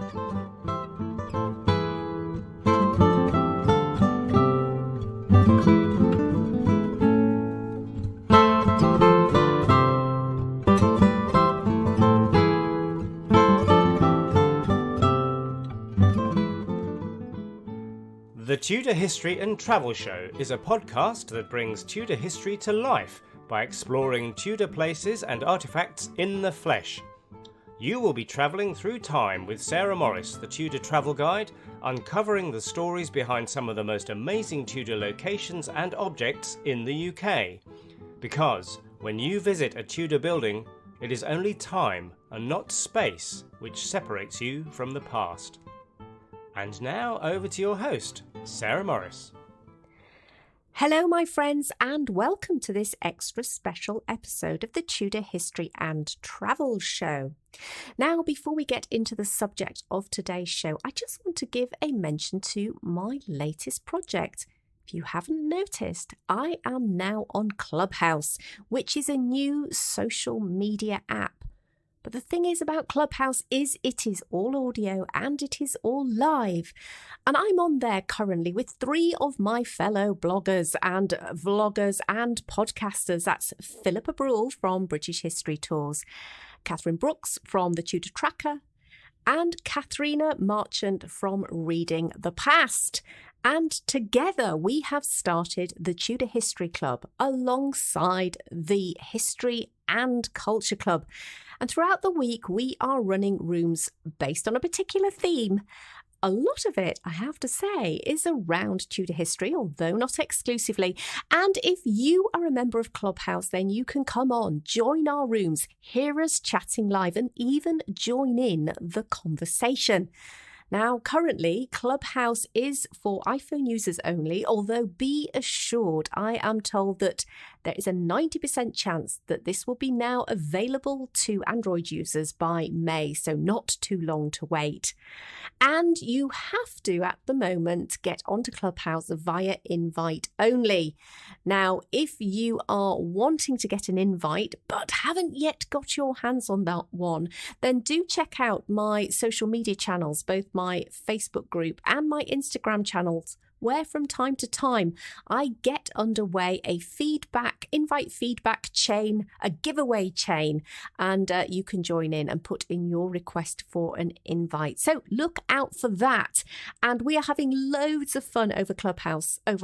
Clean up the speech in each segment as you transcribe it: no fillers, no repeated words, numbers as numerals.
The Tudor History and Travel Show is a podcast that brings Tudor history to life by exploring Tudor places and artefacts in the flesh. You will be travelling through time with Sarah Morris, the Tudor travel guide, uncovering the stories behind some of the most amazing Tudor locations and objects in the UK. Because when you visit a Tudor building, it is only time and not space which separates you from the past. And now over to your host, Sarah Morris. Hello, my friends, and welcome to this extra special episode of the Tudor History and Travel Show. Now, before we get into the subject of today's show, I just want to give a mention to my latest project. If you haven't noticed, I am now on Clubhouse, which is a new social media app. But the thing is about Clubhouse is it is all audio and it is all live. And I'm on there currently with three of my fellow bloggers and vloggers and podcasters. That's Philippa Brule from British History Tours, Catherine Brooks from the Tudor Tracker, and Katharina Marchant from Reading the Past. And together we have started the Tudor History Club alongside the History and Culture Club. And throughout the week, we are running rooms based on a particular theme. A lot of it, I have to say, is around Tudor history, although not exclusively. And if you are a member of Clubhouse, then you can come on, join our rooms, hear us chatting live, and even join in the conversation. Now, currently, Clubhouse is for iPhone users only, although be assured, I am told that there is a 90% chance that this will be now available to Android users by May, so not too long to wait. And you have to, at the moment, get onto Clubhouse via invite only. Now, if you are wanting to get an invite but haven't yet got your hands on that one, then do check out my social media channels, both my Facebook group and my Instagram channels, where from time to time I get underway a invite feedback chain, a giveaway chain, and you can join in and put in your request for an invite. So look out for that. And we are having loads of fun over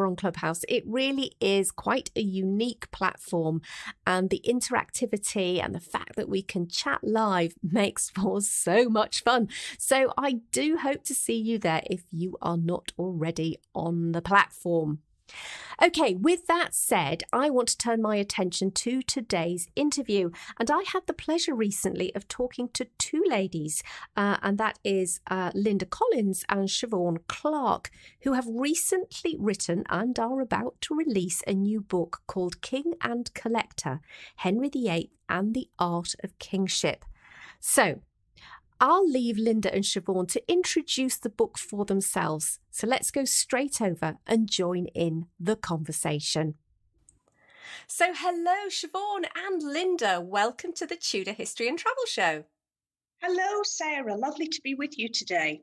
on Clubhouse. It really is quite a unique platform, and the interactivity and the fact that we can chat live makes for so much fun. So I do hope to see you there if you are not already on the platform. Okay, with that said, I want to turn my attention to today's interview. And I had the pleasure recently of talking to two ladies, and that is Linda Collins and Siobhan Clarke, who have recently written and are about to release a new book called King and Collector, Henry VIII and the Art of Kingship. So, I'll leave Linda and Siobhan to introduce the book for themselves. So let's go straight over and join in the conversation. So hello, Siobhan and Linda. Welcome to the Tudor History and Travel Show. Hello, Sarah. Lovely to be with you today.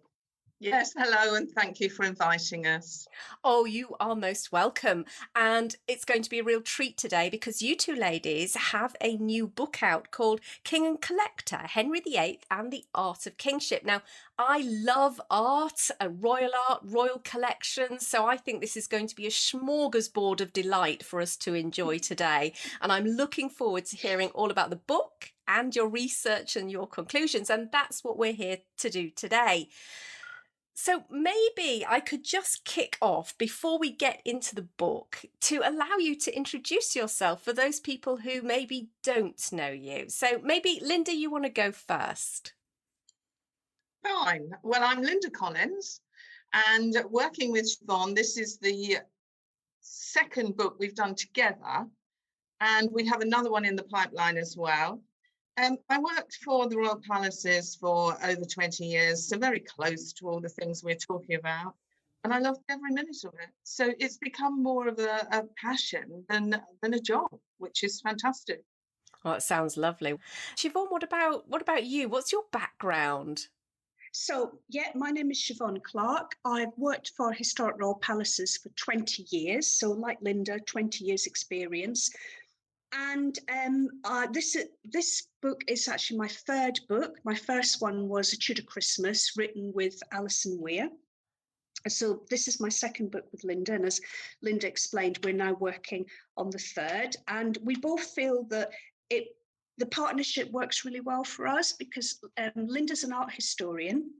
Yes, hello, and thank you for inviting us. Oh, you are most welcome. And it's going to be a real treat today because you two ladies have a new book out called King and Collector, Henry VIII and the Art of Kingship. Now, I love art, royal collections, so I think this is going to be a smorgasbord of delight for us to enjoy today. And I'm looking forward to hearing all about the book and your research and your conclusions. And that's what we're here to do today. So maybe I could just kick off before we get into the book to allow you to introduce yourself for those people who maybe don't know you. So maybe, Linda, you want to go first? Fine. Well, I'm Linda Collins, and working with Siobhan, this is the second book we've done together, and we have another one in the pipeline as well. I worked for the Royal Palaces for over 20 years, so very close to all the things we're talking about. And I loved every minute of it. So it's become more of a passion than a job, which is fantastic. Oh, it sounds lovely. Siobhan, what about you? What's your background? So, yeah, my name is Siobhan Clarke. I've worked for Historic Royal Palaces for 20 years. So, like Linda, 20 years experience. And this book is actually my third book. My first one was A Tudor Christmas, written with Alison Weir. So this is my second book with Linda, and as Linda explained, we're now working on the third. And we both feel that the partnership works really well for us because Linda's an art historian.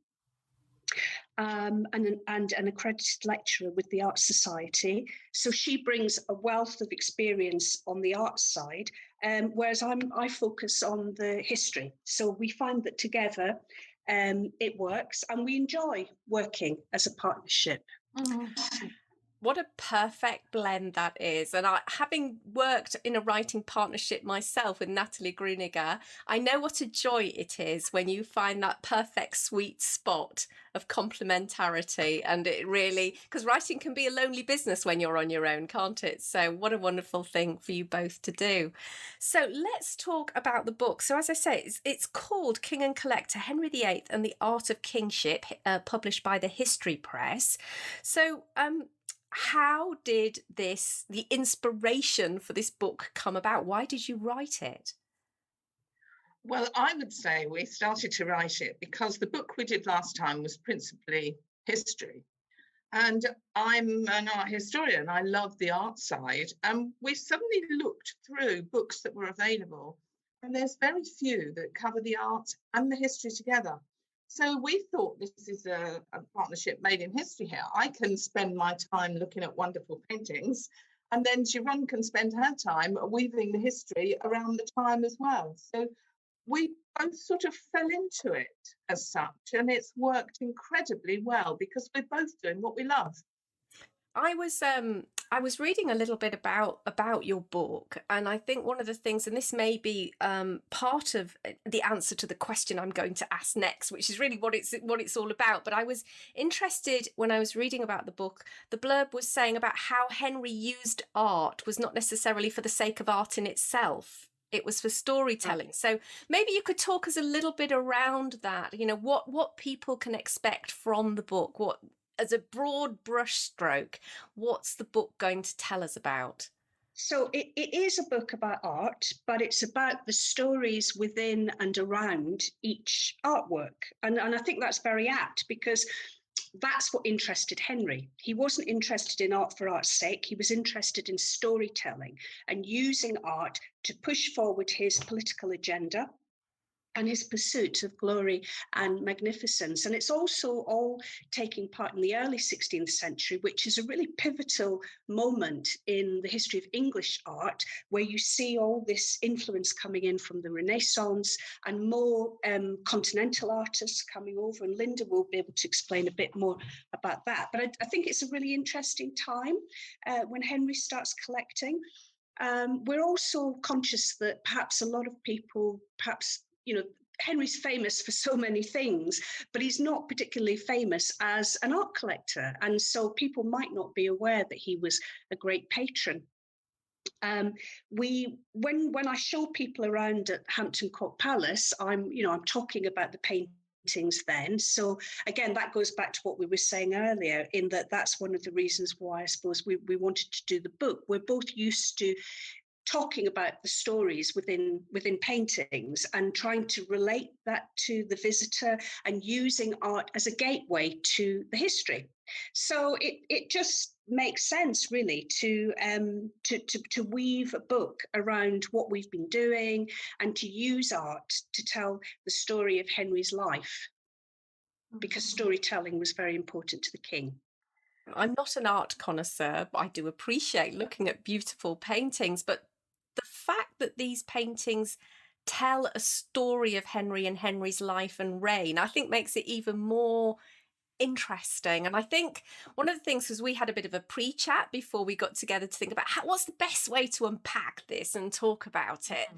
And an accredited lecturer with the Art Society. So she brings a wealth of experience on the art side, whereas I focus on the history. So we find that together it works, and we enjoy working as a partnership. Mm-hmm. What a perfect blend that is. And having worked in a writing partnership myself with Natalie Gruniger, I know what a joy it is when you find that perfect sweet spot of complementarity. And it really, because writing can be a lonely business when you're on your own, can't it? So what a wonderful thing for you both to do. So let's talk about the book. So as I say, it's called King and Collector, Henry VIII and the Art of Kingship, published by the History Press. So, how did the inspiration for this book come about? Why did you write it? Well, I would say we started to write it because the book we did last time was principally history. And I'm an art historian. I love the art side. And we suddenly looked through books that were available. And there's very few that cover the art and the history together. So we thought this is a partnership made in history here. I can spend my time looking at wonderful paintings, and then Siobhan can spend her time weaving the history around the time as well. So we both sort of fell into it as such, and it's worked incredibly well because we're both doing what we love. I was reading a little bit about your book, and I think one of the things, and this may be part of the answer to the question I'm going to ask next, which is really what it's all about. But I was interested when I was reading about the book. The blurb was saying about how Henry used art was not necessarily for the sake of art in itself. It was for storytelling. So maybe you could talk us a little bit around that. You know, what people can expect from the book. What, as a broad brushstroke, what's the book going to tell us about? So it is a book about art, but it's about the stories within and around each artwork. And I think that's very apt because that's what interested Henry. He wasn't interested in art for art's sake. He was interested in storytelling and using art to push forward his political agenda and his pursuit of glory and magnificence. And it's also all taking part in the early 16th century, which is a really pivotal moment in the history of English art, where you see all this influence coming in from the Renaissance and more continental artists coming over. And Linda will be able to explain a bit more about that. But I think it's a really interesting time when Henry starts collecting. We're also conscious that perhaps a lot of people, Henry's famous for so many things, but he's not particularly famous as an art collector. And so people might not be aware that he was a great patron. When I show people around at Hampton Court Palace, I'm talking about the paintings then. So again, that goes back to what we were saying earlier, in that that's one of the reasons why I suppose we wanted to do the book. We're both used to talking about the stories within paintings and trying to relate that to the visitor and using art as a gateway to the history. So it just makes sense really to weave a book around what we've been doing and to use art to tell the story of Henry's life, because storytelling was very important to the king. I'm not an art connoisseur, but I do appreciate looking at beautiful paintings. But the fact that these paintings tell a story of Henry and Henry's life and reign, I think makes it even more interesting. And I think one of the things was we had a bit of a pre-chat before we got together to think about what's the best way to unpack this and talk about it.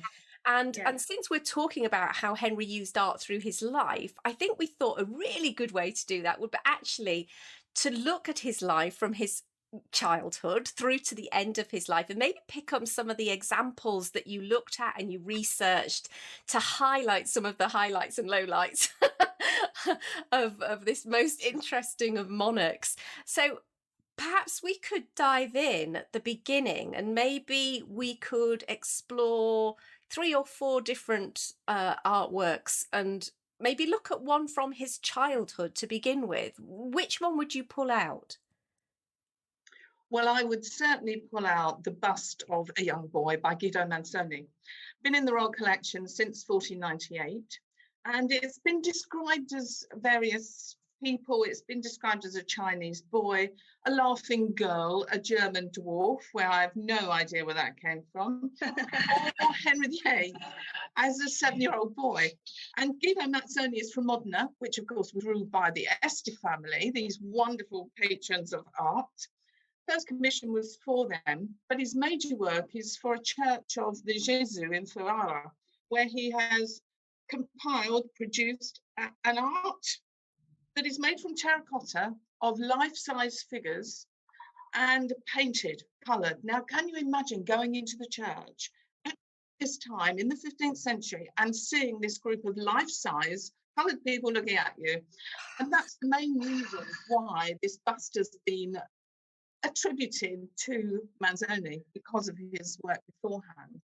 And since we're talking about how Henry used art through his life, I think we thought a really good way to do that would be actually to look at his life from his childhood through to the end of his life and maybe pick up some of the examples that you looked at and you researched to highlight some of the highlights and lowlights of this most interesting of monarchs. So perhaps we could dive in at the beginning and maybe we could explore 3 or 4 different artworks and maybe look at one from his childhood to begin with. Which one would you pull out? Well, I would certainly pull out the bust of a young boy by Guido Manzoni. Been in the Royal Collection since 1498, and it's been described as various people. It's been described as a Chinese boy, a laughing girl, a German dwarf, where I have no idea where that came from, or Henry VIII as a 7-year-old boy. And Guido Manzoni is from Modena, which of course was ruled by the Este family, these wonderful patrons of art. First commission was for them, but his major work is for a church of the Gesù in Ferrara, where he has produced an art that is made from terracotta of life-size figures and painted, coloured. Now, can you imagine going into the church at this time in the 15th century and seeing this group of life-size coloured people looking at you? And that's the main reason why this bust has been attributed to Manzoni, because of his work beforehand.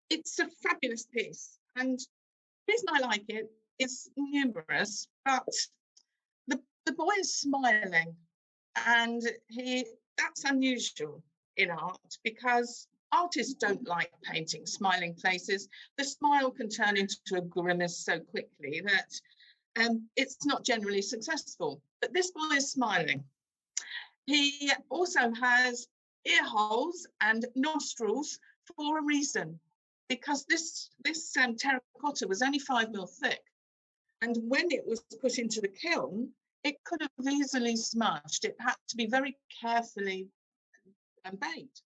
It's a fabulous piece, and the reason I like it is numerous, but the boy is smiling, and that's unusual in art, because artists don't like painting smiling faces. The smile can turn into a grimace so quickly that it's not generally successful. But this boy is smiling. He also has ear holes and nostrils for a reason, because this terracotta was only 5 mil thick, and when it was put into the kiln, it could have easily smudged. It had to be very carefully baked.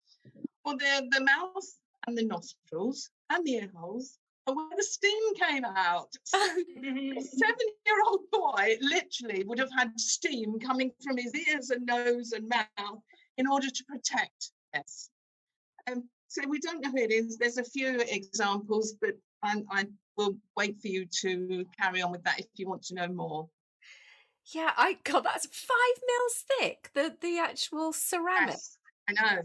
Well, the mouth and the nostrils and the ear holes are where the steam came out. So a 7-year-old boy literally would have had steam coming from his ears and nose and mouth in order to protect this. So we don't know who it is. There's a few examples, but I will wait for you to carry on with that if you want to know more. Yeah, God, that's 5 mils thick, the actual ceramic. Yes, I know.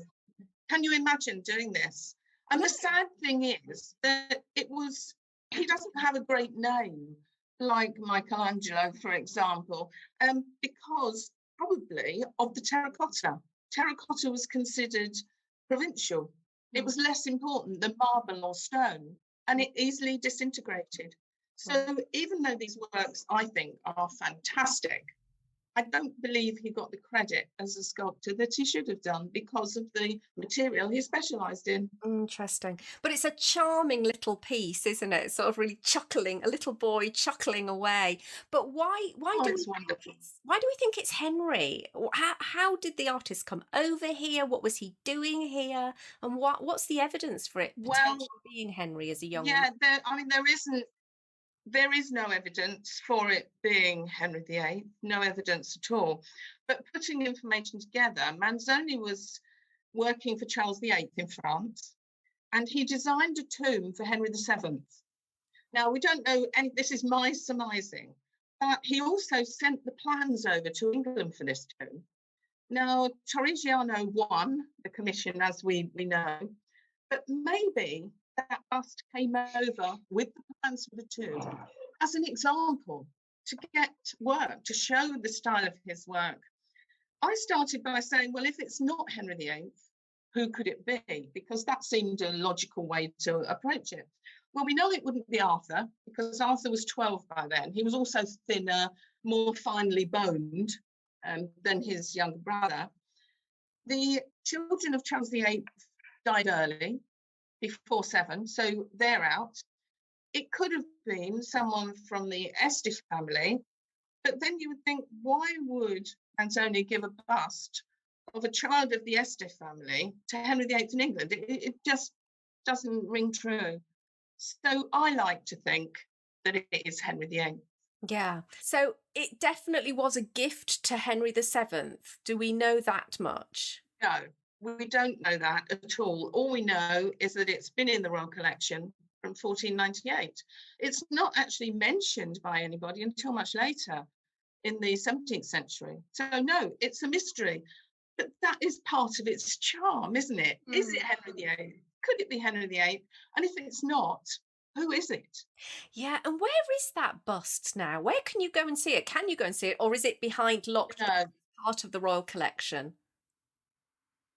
Can you imagine doing this? And the sad thing is that he doesn't have a great name like Michelangelo, for example, because probably of the terracotta. Terracotta was considered provincial. It was less important than marble or stone, and it easily disintegrated. So even though these works, I think, are fantastic, I don't believe he got the credit as a sculptor that he should have done because of the material he specialised in. Interesting. But it's a charming little piece, isn't it? Sort of really chuckling, a little boy chuckling away. But why do we think it's Henry? How did the artist come over here? What was he doing here? And what's the evidence for it potentially being Henry as a young man? There is no evidence for it being Henry VIII, no evidence at all. But putting information together, Manzoni was working for Charles VIII in France, and he designed a tomb for Henry VII. Now, we don't know, and this is my surmising, but he also sent the plans over to England for this tomb. Now, Torrigiano won the commission, as we know, but maybe that bust came over with the plans for the tomb as an example to get work, to show the style of his work. I started by saying, well, if it's not Henry VIII, who could it be? Because that seemed a logical way to approach it. Well, we know it wouldn't be Arthur, because Arthur was 12 by then. He was also thinner, more finely boned than his younger brother. The children of Charles VIII died early, before 7, so they're out. It could have been someone from the Este family, but then you would think, why would Manzoni give a bust of a child of the Este family to Henry VIII in England? It just doesn't ring true. So I like to think that it is Henry VIII. Yeah, so it definitely was a gift to Henry VII. Do we know that much? No. We don't know that at all. All we know is that it's been in the Royal Collection from 1498. It's not actually mentioned by anybody until much later in the 17th century. So no, it's a mystery. But that is part of its charm, isn't it? Is it Henry VIII? Could it be Henry VIII? And if it's not, who is it? Yeah, and where is that bust now? Where can you go and see it? Can you go and see it, or is it behind locked doors, part of the royal collection?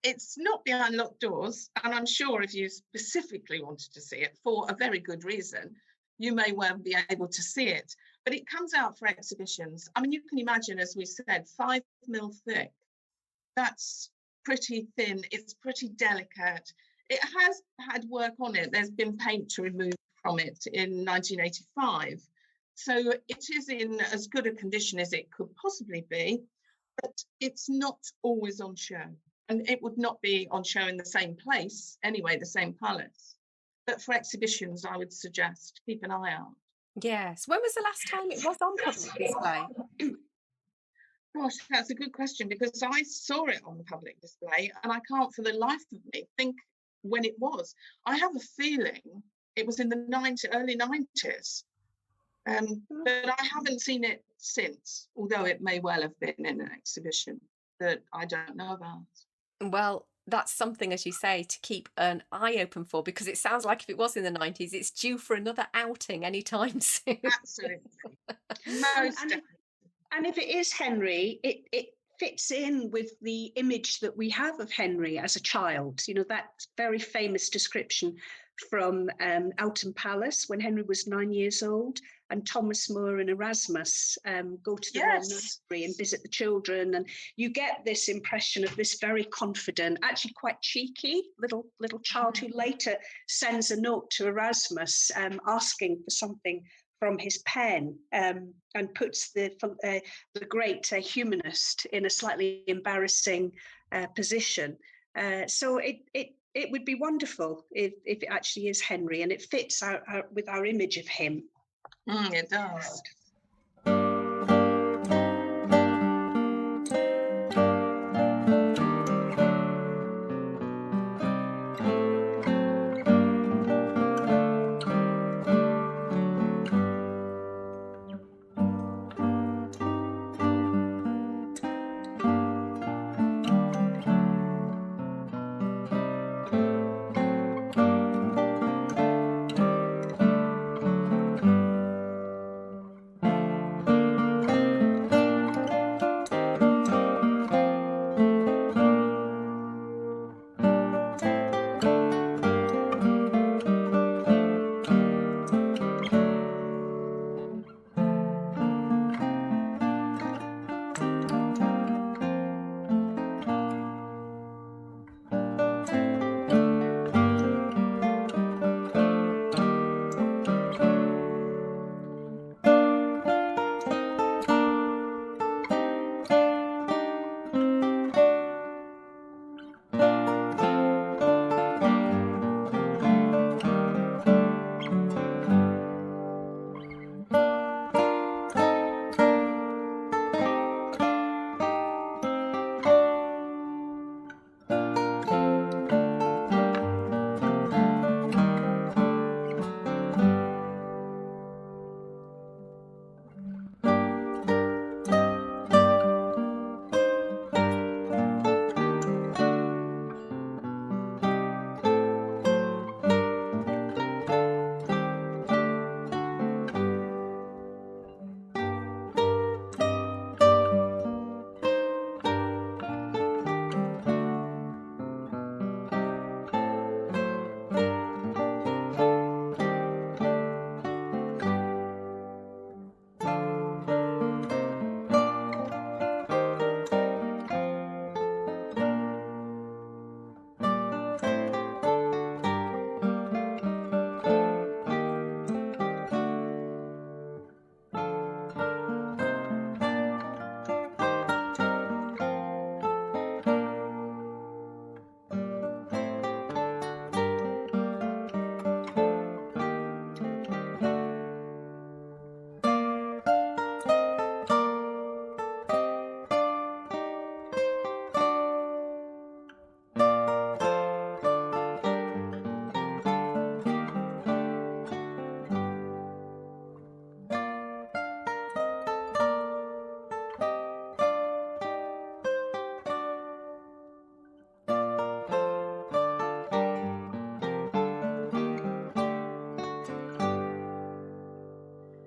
It's not behind locked doors, and I'm sure if you specifically wanted to see it for a very good reason, you may well be able to see it. But it comes out for exhibitions. I mean, you can imagine, as we said, 5 mil thick. That's pretty thin. It's pretty delicate. It has had work on it. There's been paint to remove from it in 1985. So it is in as good a condition as it could possibly be, but it's not always on show. And it would not be on show in the same place, anyway, the same palace. But for exhibitions, I would suggest keep an eye out. Yes. When was the last time it was on public display? Gosh, that's a good question, because I saw it on public display and I can't for the life of me think when it was. I have a feeling it was in the early 90s, but I haven't seen it since, although it may well have been in an exhibition that I don't know about. Well, that's something, as you say, to keep an eye open for, because it sounds like if it was in the 90s, it's due for another outing anytime soon. Absolutely. Most definitely. And if it is Henry, it fits in with the image that we have of Henry as a child. You know, that very famous description from Elton Palace when Henry was 9 years old, and Thomas More and Erasmus go to the royal nursery and visit the children, and you get this impression of this very confident, actually quite cheeky little child who later sends a note to Erasmus asking for something from his pen, and puts the great humanist in a slightly embarrassing position. So it would be wonderful if it actually is Henry, and it fits with our image of him. It does.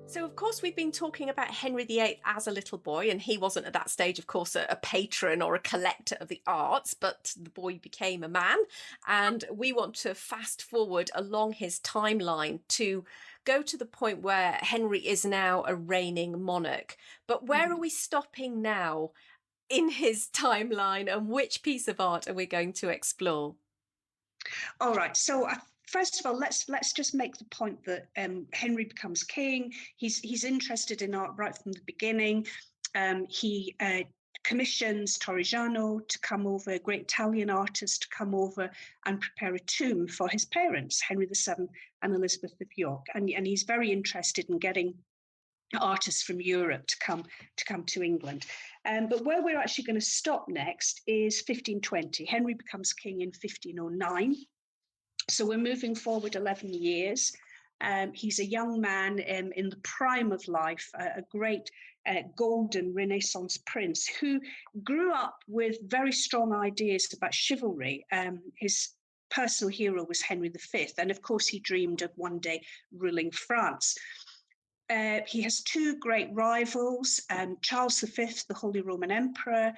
So, of course, we've been talking about Henry VIII as a little boy, and he wasn't at that stage, of course, a patron or a collector of the arts, but the boy became a man. And we want to fast forward along his timeline to go to the point where Henry is now a reigning monarch. But where are we stopping now in his timeline, and which piece of art are we going to explore? All right. So first of all, let's just make the point that Henry becomes king. He's interested in art right from the beginning. He commissions Torrigiano to come over, a great Italian artist, to come over and prepare a tomb for his parents, Henry VII and Elizabeth of York. And he's very interested in getting artists from Europe to come to England. But where we're actually going to stop next is 1520. Henry becomes king in 1509. So we're moving forward 11 years. He's a young man in the prime of life, a great golden Renaissance prince who grew up with very strong ideas about chivalry. His personal hero was Henry V, and of course he dreamed of one day ruling France. He has two great rivals, Charles V, the Holy Roman Emperor,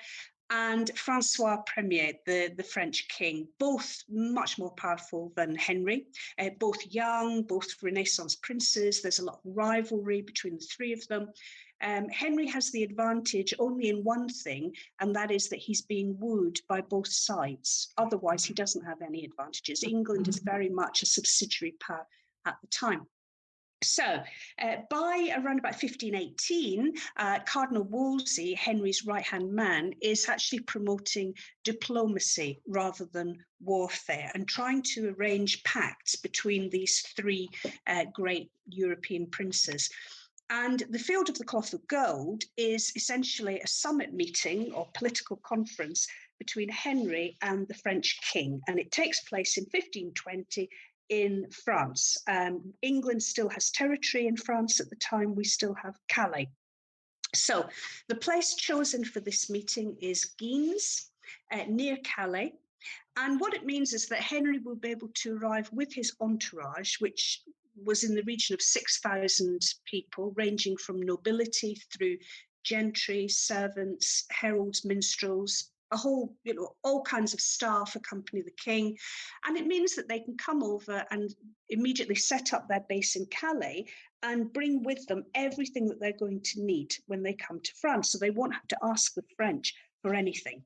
and Francois Premier, the French king, both much more powerful than Henry, both young, both Renaissance princes. There's a lot of rivalry between the three of them. Henry has the advantage only in one thing, and that is that he's being wooed by both sides. Otherwise, he doesn't have any advantages. England is very much a subsidiary power at the time. So by around about 1518, Cardinal Wolsey, Henry's right-hand man, is actually promoting diplomacy rather than warfare and trying to arrange pacts between these three great European princes. And the Field of the Cloth of Gold is essentially a summit meeting or political conference between Henry and the French king. And it takes place in 1520 in France. England still has territory in France at the time. We still have Calais. So the place chosen for this meeting is Guines, near Calais. And what it means is that Henry will be able to arrive with his entourage, which was in the region of 6,000 people, ranging from nobility through gentry, servants, heralds, minstrels, a whole, all kinds of staff accompany the king. And it means that they can come over and immediately set up their base in Calais and bring with them everything that they're going to need when they come to France. So they won't have to ask the French for anything.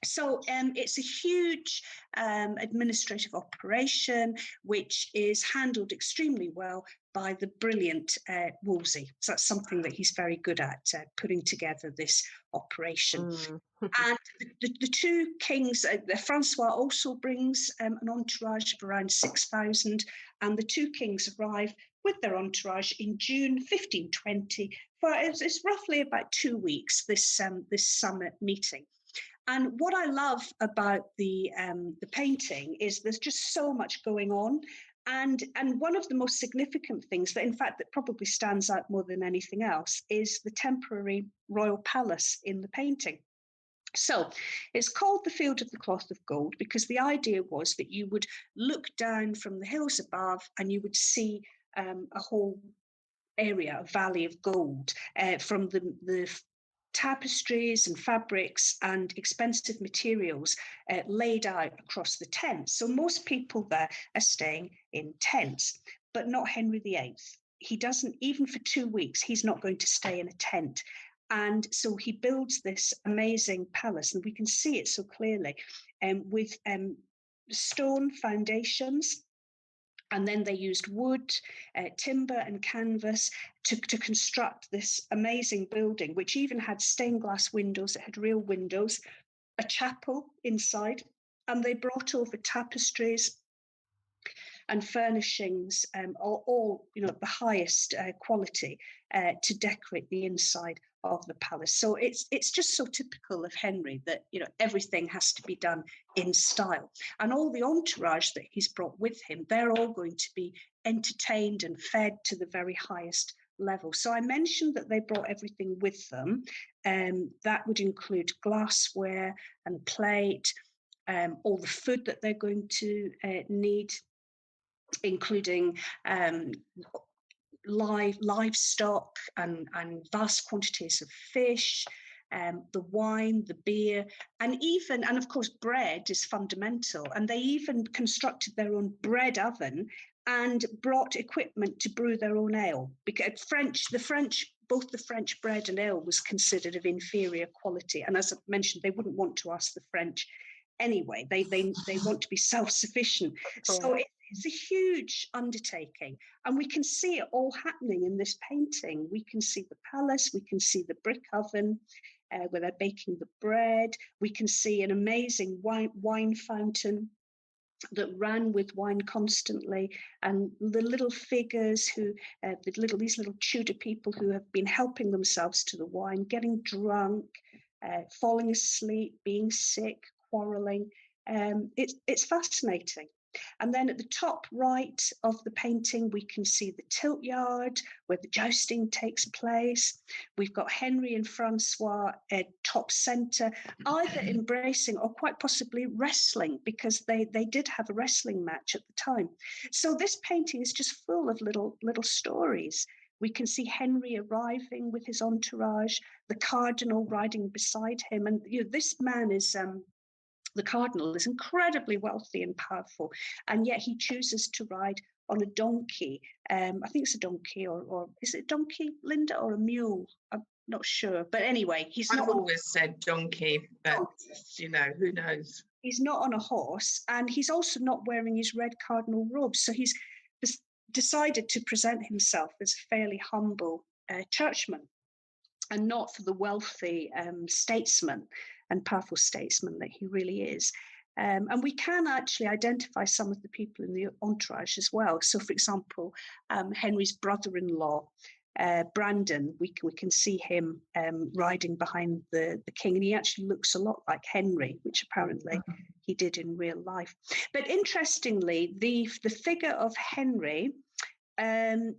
So it's a huge administrative operation, which is handled extremely well by the brilliant Wolsey. So that's something that he's very good at, putting together this operation. And the two kings, Francois also brings an entourage of around 6,000, and the two kings arrive with their entourage in June 1520 for it's roughly about 2 weeks, this summit meeting. And what I love about the painting is there's just so much going on. And one of the most significant things that, in fact, that probably stands out more than anything else is the temporary royal palace in the painting. So it's called the Field of the Cloth of Gold because the idea was that you would look down from the hills above and you would see a whole area, a valley of gold from the tapestries and fabrics and expensive materials laid out across the tents. So most people there are staying in tents, but not Henry VIII. He doesn't, even for 2 weeks, he's not going to stay in a tent. And so he builds this amazing palace, and we can see it so clearly with stone foundations. And then they used wood, timber and canvas to construct this amazing building, which even had stained glass windows. It had real windows, a chapel inside, and they brought over tapestries and furnishings, all the highest quality to decorate the inside of the palace. So it's just so typical of Henry that everything has to be done in style, and all the entourage that he's brought with him, they're all going to be entertained and fed to the very highest level. So I mentioned that they brought everything with them, that would include glassware and plate, all the food that they're going to need, including livestock and vast quantities of fish, the wine, the beer, and of course, bread is fundamental. And they even constructed their own bread oven and brought equipment to brew their own ale. Because both the French bread and ale was considered of inferior quality. And as I mentioned, they wouldn't want to ask the French anyway. They want to be self-sufficient. Cool. So it's a huge undertaking. And we can see it all happening in this painting. We can see the palace, we can see the brick oven, where they're baking the bread. We can see an amazing wine fountain that ran with wine constantly, and the little figures these little Tudor people who have been helping themselves to the wine, getting drunk, falling asleep, being sick, quarrelling. It's fascinating. And then at the top right of the painting, we can see the tilt yard where the jousting takes place. We've got Henry and Francois at top centre, either embracing or quite possibly wrestling, because they did have a wrestling match at the time. So this painting is just full of little stories. We can see Henry arriving with his entourage, the cardinal riding beside him. And this man is... the cardinal is incredibly wealthy and powerful, and yet he chooses to ride on a donkey. I think it's a donkey, or is it a donkey, Linda, or a mule? I'm not sure. But anyway, I've always said donkey, but who knows? He's not on a horse, and he's also not wearing his red cardinal robes. So he's decided to present himself as a fairly humble churchman, and not for the wealthy statesman and powerful statesman that he really is. And we can actually identify some of the people in the entourage as well. So, for example, Henry's brother-in-law, Brandon, we can see him riding behind the king, and he actually looks a lot like Henry, which apparently he did in real life. But interestingly, the figure of Henry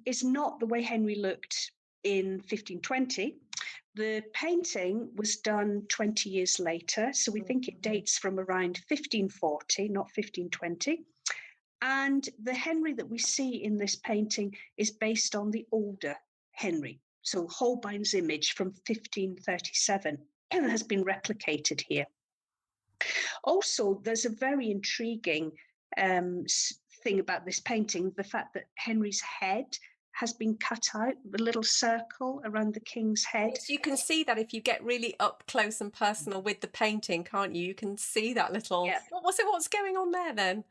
is not the way Henry looked in 1520. The painting was done 20 years later, so we think it dates from around 1540, not 1520. And the Henry that we see in this painting is based on the older Henry. So Holbein's image from 1537 has been replicated here. Also, there's a very intriguing thing about this painting, the fact that Henry's head has been cut out, the little circle around the king's head. Yes, you can see that if you get really up close and personal with the painting, can't you? You can see that little... Yeah. What's going on there then?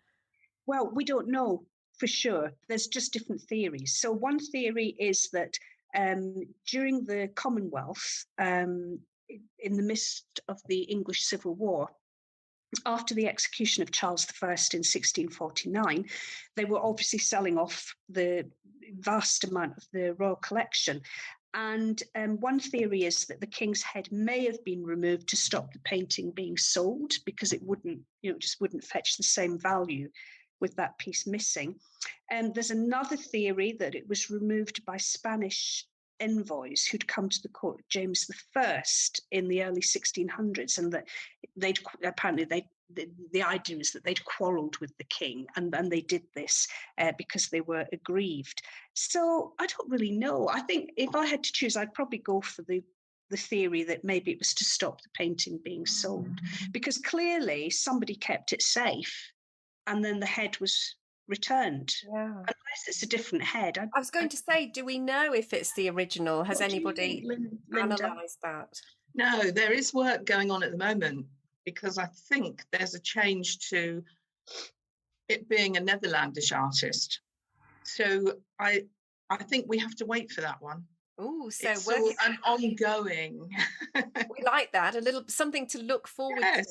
Well, we don't know for sure. There's just different theories. So one theory is that during the Commonwealth, in the midst of the English Civil War, after the execution of Charles I in 1649, they were obviously selling off the vast amount of the royal collection. And one theory is that the king's head may have been removed to stop the painting being sold, because it wouldn't, just wouldn't fetch the same value with that piece missing. And there's another theory that it was removed by Spanish envoys who'd come to the court of James I in the early 1600s, and that the idea is that they'd quarrelled with the king, and they did this because they were aggrieved. So I don't really know. I think if I had to choose, I'd probably go for the theory that maybe it was to stop the painting being sold, because clearly somebody kept it safe and then the head was returned. Yeah. Unless it's a different head. I was going to say, do we know if it's the original? Has anybody analysed that? No, there is work going on at the moment, because I think there's a change to it being a Netherlandish artist. So I think we have to wait for that one. Oh, so it's all an ongoing. We like that. A little something to look forward to.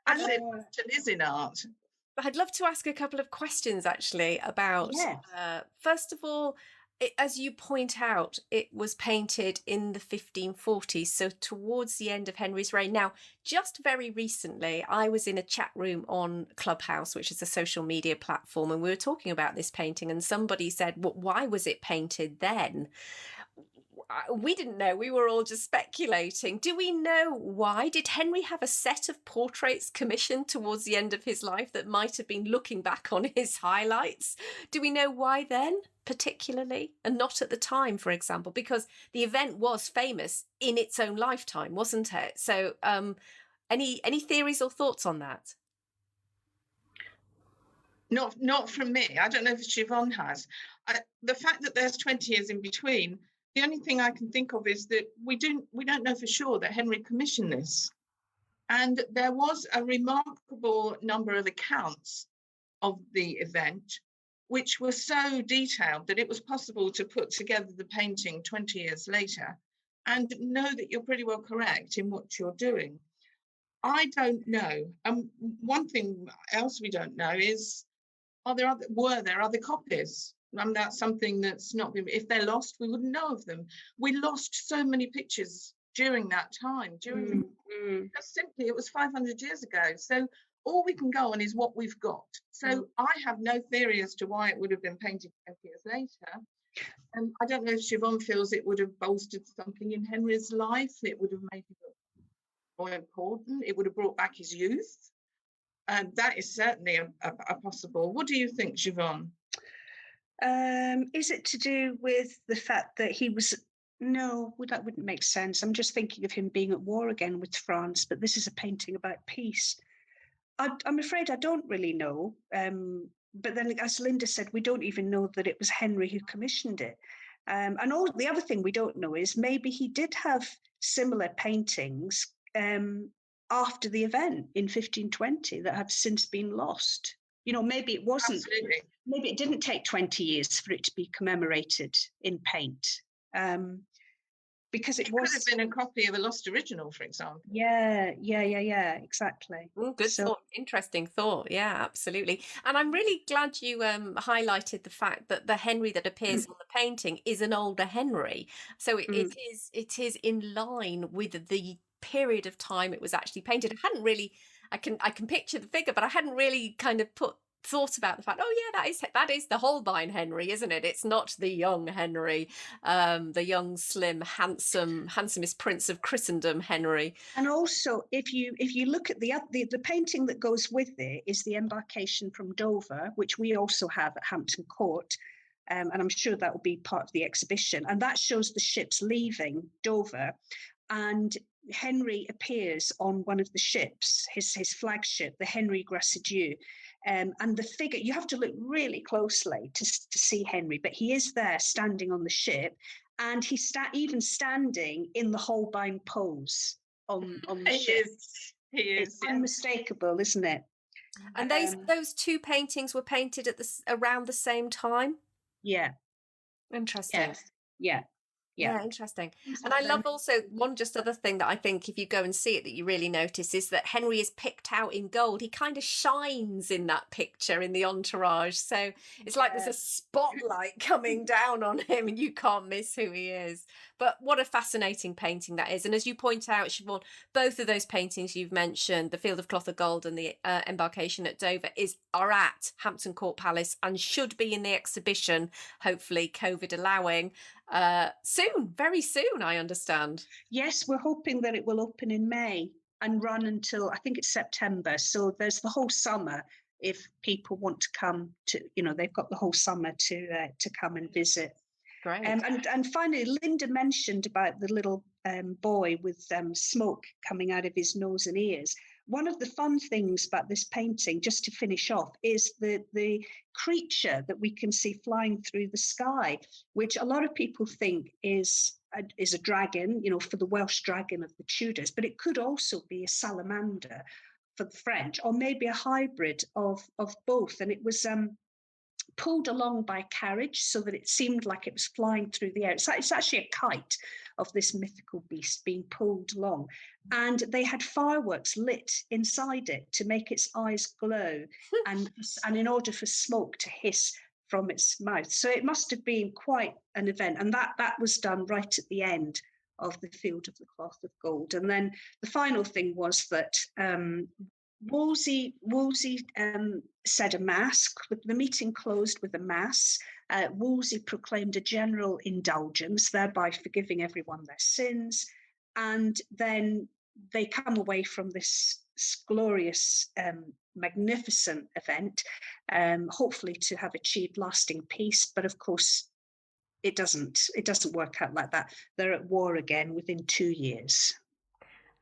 As it is in art. But I'd love to ask a couple of questions actually about, first of all, as you point out, it was painted in the 1540s, so towards the end of Henry's reign. Now, just very recently, I was in a chat room on Clubhouse, which is a social media platform, and we were talking about this painting, and somebody said, well, why was it painted then? We didn't know. We were all just speculating. Do we know why? Did Henry have a set of portraits commissioned towards the end of his life that might have been looking back on his highlights? Do we know why then? particularly and not at the time, for example, because the event was famous in its own lifetime, wasn't it? So any theories or thoughts on that? Not from me. I don't know if Siobhan has. The fact that there's 20 years in between, the only thing I can think of is that we don't know for sure that Henry commissioned this. And there was a remarkable number of accounts of the event, which were so detailed that it was possible to put together the painting 20 years later and know that you're pretty well correct in what you're doing. I don't know. One thing else we don't know is, were there other copies? And that's something that's not been, if they're lost, we wouldn't know of them. We lost so many pictures during that time, just simply, it was 500 years ago. So all we can go on is what we've got. So I have no theory as to why it would have been painted 20 years later. I don't know if Siobhan feels it would have bolstered something in Henry's life. It would have made him more important. It would have brought back his youth. And that is certainly a possible. What do you think, Siobhan? Is it to do with the fact that he was... No, that wouldn't make sense. I'm just thinking of him being at war again with France, but this is a painting about peace. I'm afraid I don't really know. But then, as Linda said, we don't even know that it was Henry who commissioned it. And all the other thing we don't know is maybe he did have similar paintings after the event in 1520 that have since been lost. Maybe it wasn't. Absolutely. Maybe it didn't take 20 years for it to be commemorated in paint. Because it could have been a copy of a lost original, for example. Yeah, exactly. Good thought. Interesting thought. Yeah, absolutely. And I'm really glad you highlighted the fact that the Henry that appears on the painting is an older Henry. So it is in line with the period of time it was actually painted. I can picture the figure, but I hadn't really kind of thought about the fact, that is the Holbein Henry, isn't it? It's not the young Henry, the young, slim, handsomest prince of Christendom Henry. And also, if you look at the painting that goes with it is the embarkation from Dover, which we also have at Hampton Court, and I'm sure that will be part of the exhibition. And that shows the ships leaving Dover, and Henry appears on one of the ships, his flagship, the Henry Gracedieu. And the figure, you have to look really closely to see Henry, but he is there standing on the ship, and he's even standing in the Holbein pose on the ship. He is. It's unmistakable, isn't it? And those two paintings were painted at around the same time? Yeah. Interesting. Yes. Yeah, interesting. And I love also one just other thing that I think if you go and see it that you really notice is that Henry is picked out in gold. He kind of shines in that picture in the entourage. So it's like there's a spotlight coming down on him and you can't miss who he is. But what a fascinating painting that is. And as you point out, Siobhan, both of those paintings you've mentioned, the Field of Cloth of Gold and the embarkation at Dover, are at Hampton Court Palace and should be in the exhibition, hopefully COVID allowing, soon, very soon, I understand. Yes, we're hoping that it will open in May and run until, I think it's September. So there's the whole summer if people want to come to, they've got the whole summer to come and visit. Great. And finally, Linda mentioned about the little boy with smoke coming out of his nose and ears. One of the fun things about this painting, just to finish off, is the creature that we can see flying through the sky, which a lot of people think is a dragon, for the Welsh dragon of the Tudors, but it could also be a salamander for the French, or maybe a hybrid of both. And it was pulled along by a carriage so that it seemed like it was flying through the air. It's actually a kite of this mythical beast being pulled along. And they had fireworks lit inside it to make its eyes glow and in order for smoke to hiss from its mouth. So it must have been quite an event. And that was done right at the end of the Field of the Cloth of Gold. And then the final thing was that Wolsey said a mass. The meeting closed with a mass. Wolsey proclaimed a general indulgence, thereby forgiving everyone their sins. And then they come away from this glorious magnificent event, hopefully to have achieved lasting peace. But of course, it doesn't work out like that. They're at war again within 2 years.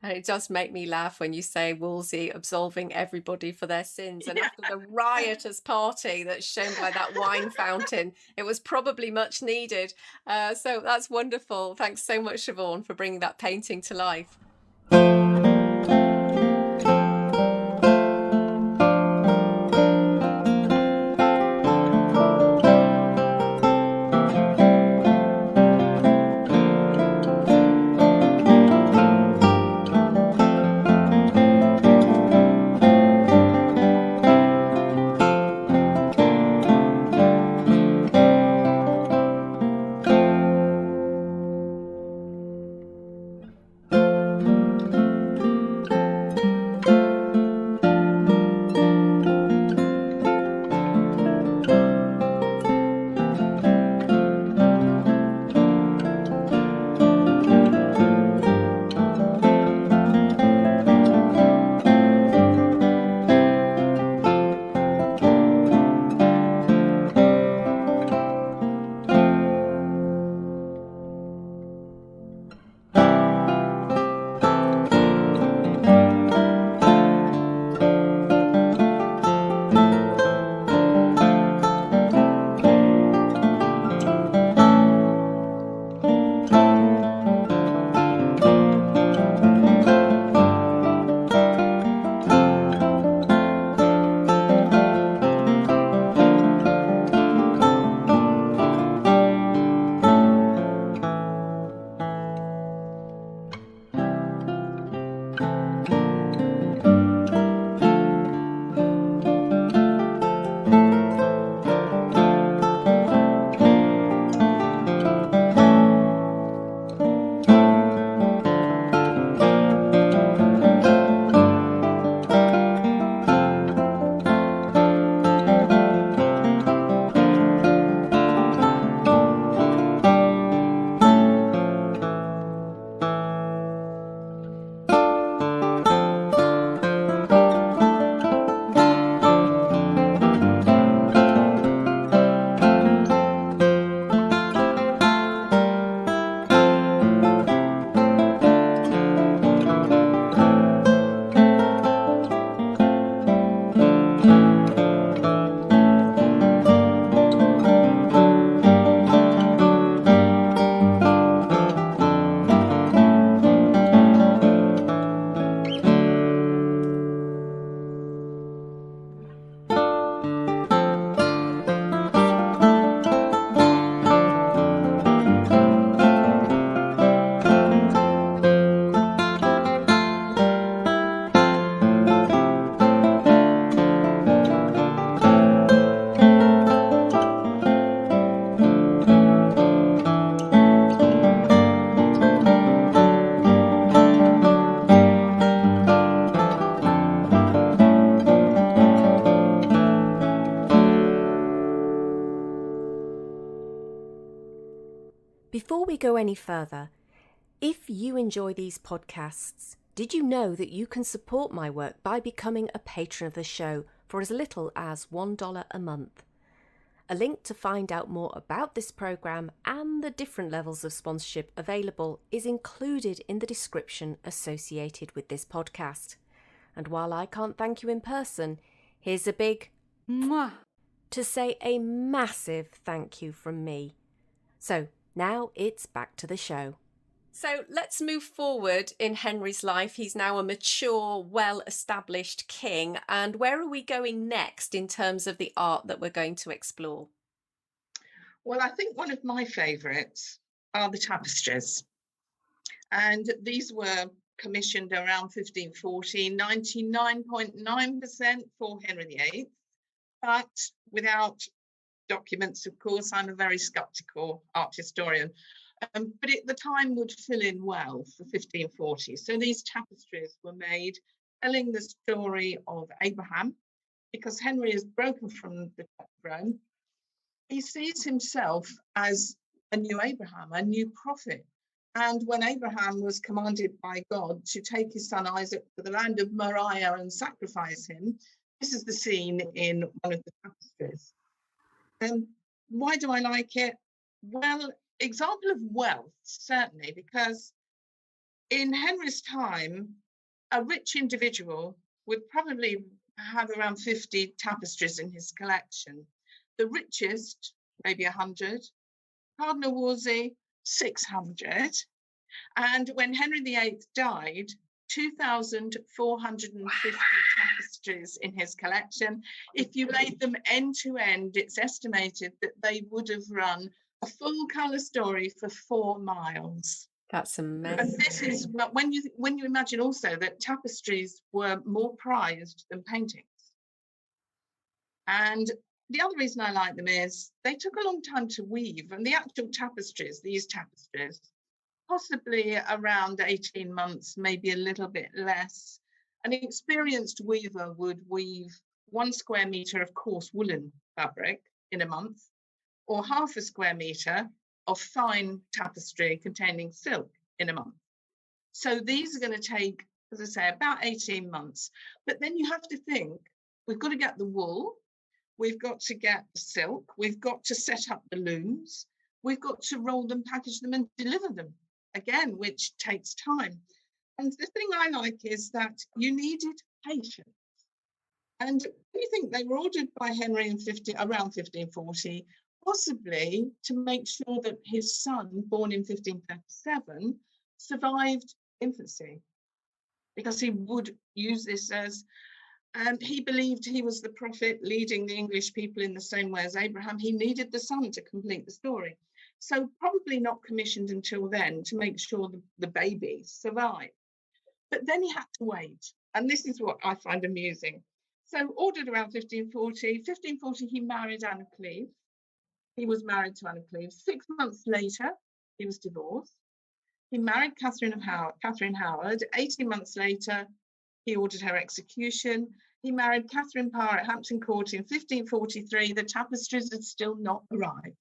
And it does make me laugh when you say Wolsey absolving everybody for their sins. And after the riotous party that's shown by that wine fountain, it was probably much needed. So that's wonderful. Thanks so much, Siobhan, for bringing that painting to life. Before we go any further, if you enjoy these podcasts, did you know that you can support my work by becoming a patron of the show for as little as $1 a month? A link to find out more about this programme and the different levels of sponsorship available is included in the description associated with this podcast. And while I can't thank you in person, here's a big mwah to say a massive thank you from me. So now it's back to the show. So let's move forward in Henry's life. He's now a mature, well-established king. And where are we going next in terms of the art that we're going to explore? Well, I think one of my favourites are the tapestries. And these were commissioned around 1540, 99.9% for Henry VIII, but without documents, of course. I'm a very sceptical art historian. But the time would fill in well for 1540. So these tapestries were made telling the story of Abraham, because Henry is broken from the throne. He sees himself as a new Abraham, a new prophet. And when Abraham was commanded by God to take his son Isaac to the land of Moriah and sacrifice him, this is the scene in one of the tapestries. Why do I like it? Well, example of wealth, certainly, because in Henry's time, a rich individual would probably have around 50 tapestries in his collection. The richest, maybe 100. Cardinal Wolsey, 600. And when Henry VIII died, 2,450 tapestries in his collection. If you laid them end to end, it's estimated that they would have run a full colour story for 4 miles. That's amazing. And this is when you imagine also that tapestries were more prized than paintings. And the other reason I like them is they took a long time to weave, and the actual tapestries, these tapestries, possibly around 18 months, maybe a little bit less. An experienced weaver would weave 1 square metre of coarse woolen fabric in a month, or half a square metre of fine tapestry containing silk in a month. So these are going to take, as I say, about 18 months. But then you have to think, we've got to get the wool, we've got to get the silk, we've got to set up the looms, we've got to roll them, package them and deliver them, again, which takes time. And the thing I like is that you needed patience. And you think they were ordered by Henry in around 1540, possibly to make sure that his son, born in 1537, survived infancy, because he would use this as, he believed he was the prophet leading the English people in the same way as Abraham. He needed the son to complete the story. So probably not commissioned until then to make sure the baby survived. But then he had to wait. And this is what I find amusing. So ordered around 1540. 1540, he married Anne of Cleves. He was married to Anne of Cleves. 6 months later, he was divorced. He married Catherine Howard. 18 months later, he ordered her execution. He married Catherine Parr at Hampton Court in 1543. The tapestries had still not arrived.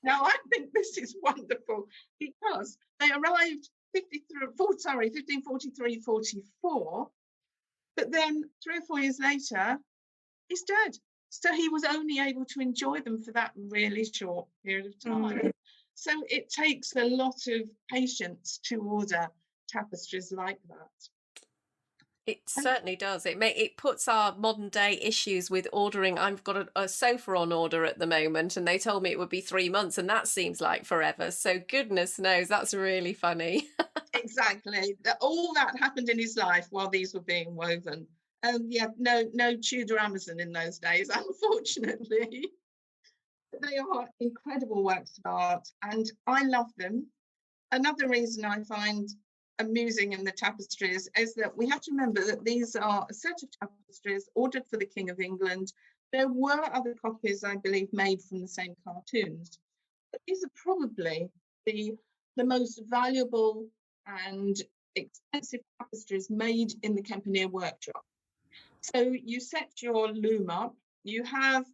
Now, I think this is wonderful because they arrived 1543, 44, but then 3 or 4 years later, he's dead. So he was only able to enjoy them for that really short period of time. So it takes a lot of patience to order tapestries like that. It certainly does. It puts our modern day issues with ordering. I've got a sofa on order at the moment, and they told me it would be 3 months, and that seems like forever. So goodness knows, that's really funny. Exactly. All that happened in his life while these were being woven. No Tudor Amazon in those days, unfortunately. They are incredible works of art, and I love them. Another reason I find amusing in the tapestries is that we have to remember that these are a set of tapestries ordered for the King of England. There were other copies, I believe, made from the same cartoons, but these are probably the most valuable and expensive tapestries made in the Kempeneer workshop. So you set your loom up, you have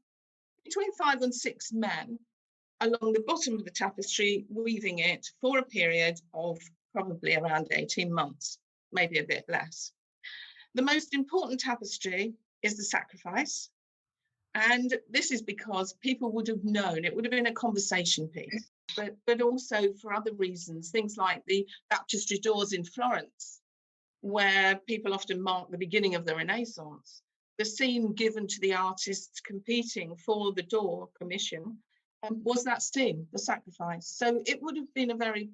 between 5 and 6 men along the bottom of the tapestry weaving it for a period of probably around 18 months, maybe a bit less. The most important tapestry is the sacrifice. And this is because people would have known, it would have been a conversation piece, but also for other reasons, things like the baptistry doors in Florence, where people often mark the beginning of the Renaissance. The scene given to the artists competing for the door commission was that scene, the sacrifice. So it would have been a very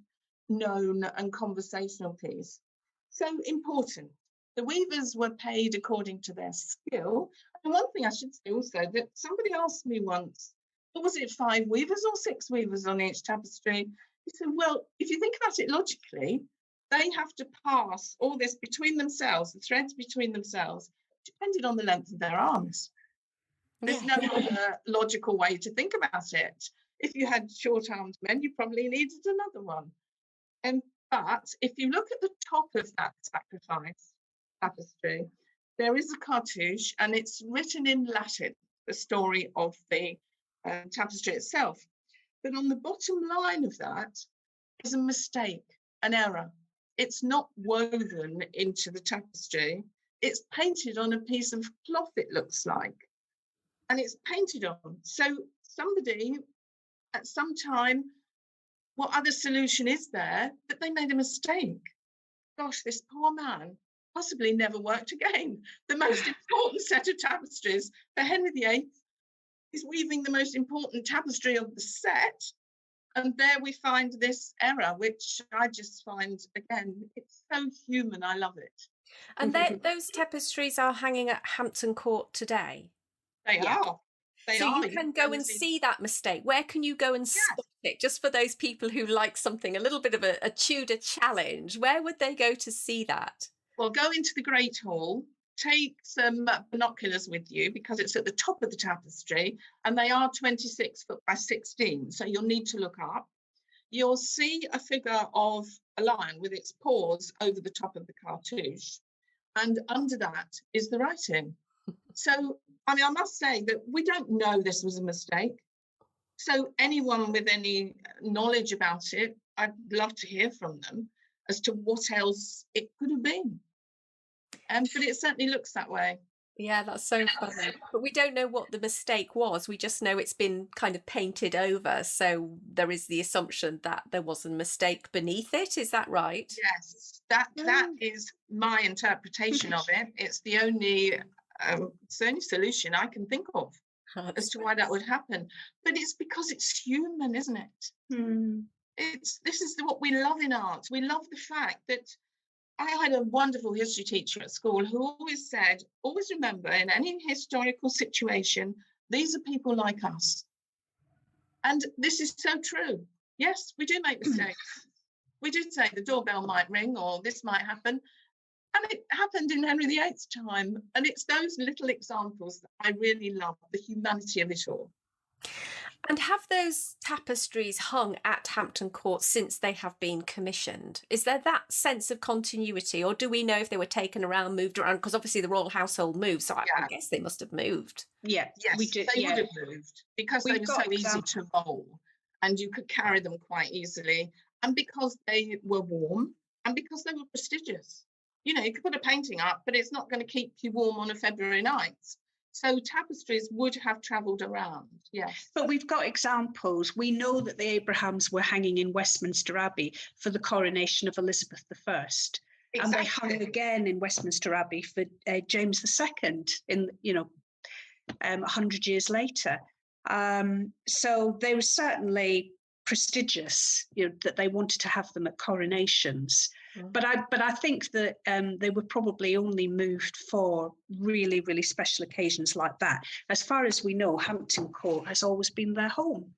known and conversational piece. So important. The weavers were paid according to their skill. And one thing I should say also, that somebody asked me once, was it 5 weavers or 6 weavers on each tapestry? He said, well, if you think about it logically, they have to pass all this between themselves, the threads between themselves, depending on the length of their arms. There's no other logical way to think about it. If you had short-armed men, you probably needed another one. But if you look at the top of that sacrifice tapestry, there is a cartouche, and it's written in Latin, the story of the tapestry itself. But on the bottom line of that is a mistake, an error. It's not woven into the tapestry. it's painted on a piece of cloth, it looks like, and it's painted on. So somebody at some time, what other solution is there? But they made a mistake. Gosh, this poor man possibly never worked again. The most important set of tapestries for Henry VIII is weaving the most important tapestry of the set. And there we find this error, which I just find, again, it's so human. I love it. And those tapestries are hanging at Hampton Court today. They are. They so are. You can go and see that mistake. Where can you go and spot it? Just for those people who like something, a little bit of a Tudor challenge, where would they go to see that? Well, go into the Great Hall, take some binoculars with you because it's at the top of the tapestry and they are 26 foot by 16. So you'll need to look up. You'll see a figure of a lion with its paws over the top of the cartouche. And under that is the writing. So, I mean, I must say that we don't know this was a mistake. So anyone with any knowledge about it, I'd love to hear from them as to what else it could have been. But it certainly looks that way. Yeah, that's so funny. But we don't know what the mistake was. We just know it's been kind of painted over. So there is the assumption that there was a mistake beneath it. Is that right? Yes, that is my interpretation of it. It's the only solution I can think of as to why that would happen. But it's because it's human, isn't it? This is what we love in art. We love the fact that I had a wonderful history teacher at school who always said, always remember, in any historical situation, these are people like us. And this is so true. Yes, we do make mistakes. We did say the doorbell might ring or this might happen. And it happened in Henry VIII's time. And it's those little examples that I really love, the humanity of it all. And have those tapestries hung at Hampton Court since they have been commissioned? Is there that sense of continuity, or do we know if they were taken around, moved around? Because obviously the royal household moved, so I guess they must have moved. Yes, we did. They would have moved because they were so easy to roll and you could carry them quite easily. And because they were warm and because they were prestigious. You know, you could put a painting up, but it's not going to keep you warm on a February night. So tapestries would have travelled around, yes. But we've got examples. We know that the Abrahams were hanging in Westminster Abbey for the coronation of Elizabeth I. Exactly. And they hung again in Westminster Abbey for James II in, 100 years later. So they were certainly prestigious, that they wanted to have them at coronations. But I think that they were probably only moved for really, really special occasions like that. As far as we know, Hampton Court has always been their home.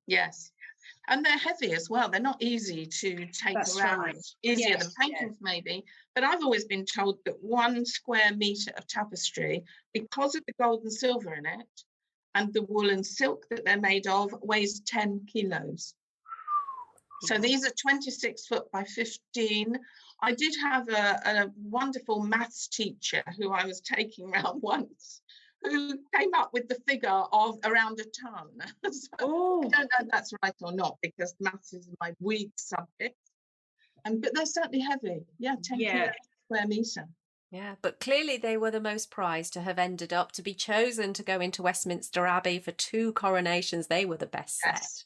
Yes. And they're heavy as well. They're not easy to take around. Right. Easier than paintings, maybe. But I've always been told that 1 square metre of tapestry, because of the gold and silver in it, and the wool and silk that they're made of, weighs 10 kilos. So these are 26 foot by 15. I did have a wonderful maths teacher who I was taking around once, who came up with the figure of around a ton. So I don't know if that's right or not, because maths is my weak subject. But they're certainly heavy. Yeah, 10 kilos square metre. Yeah, but clearly they were the most prized to have ended up, to be chosen to go into Westminster Abbey for 2 coronations. They were the best set.